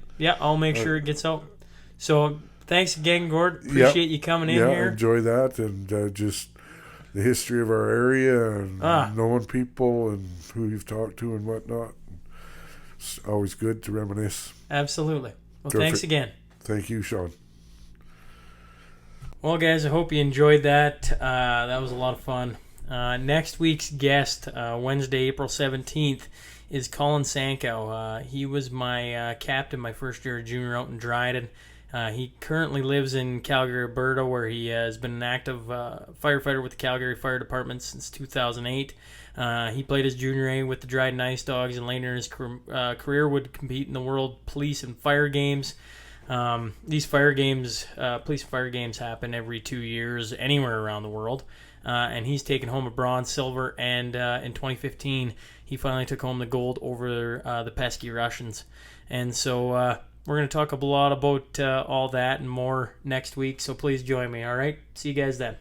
I'll make sure it gets out. So thanks again, Gord. Appreciate you coming in here. Yeah, enjoy that, and just the history of our area and knowing people and who you've talked to and whatnot. It's always good to reminisce. Absolutely. Well, thanks again. Thank you, Shaun. Well, guys, I hope you enjoyed that. That was a lot of fun. Next week's guest, Wednesday, April 17th, is Colin Sankow. He was my captain my first year of junior out in Dryden. He currently lives in Calgary, Alberta, where he has been an active firefighter with the Calgary Fire Department since 2008. He played his junior A with the Dryden Ice Dogs, and later in his career would compete in the World Police and Fire Games. These fire games, police fire games, happen every 2 years anywhere around the world. And he's taken home a bronze, silver, and in 2015, he finally took home the gold over the pesky Russians. And so we're going to talk a lot about all that and more next week, so please join me, all right? See you guys then.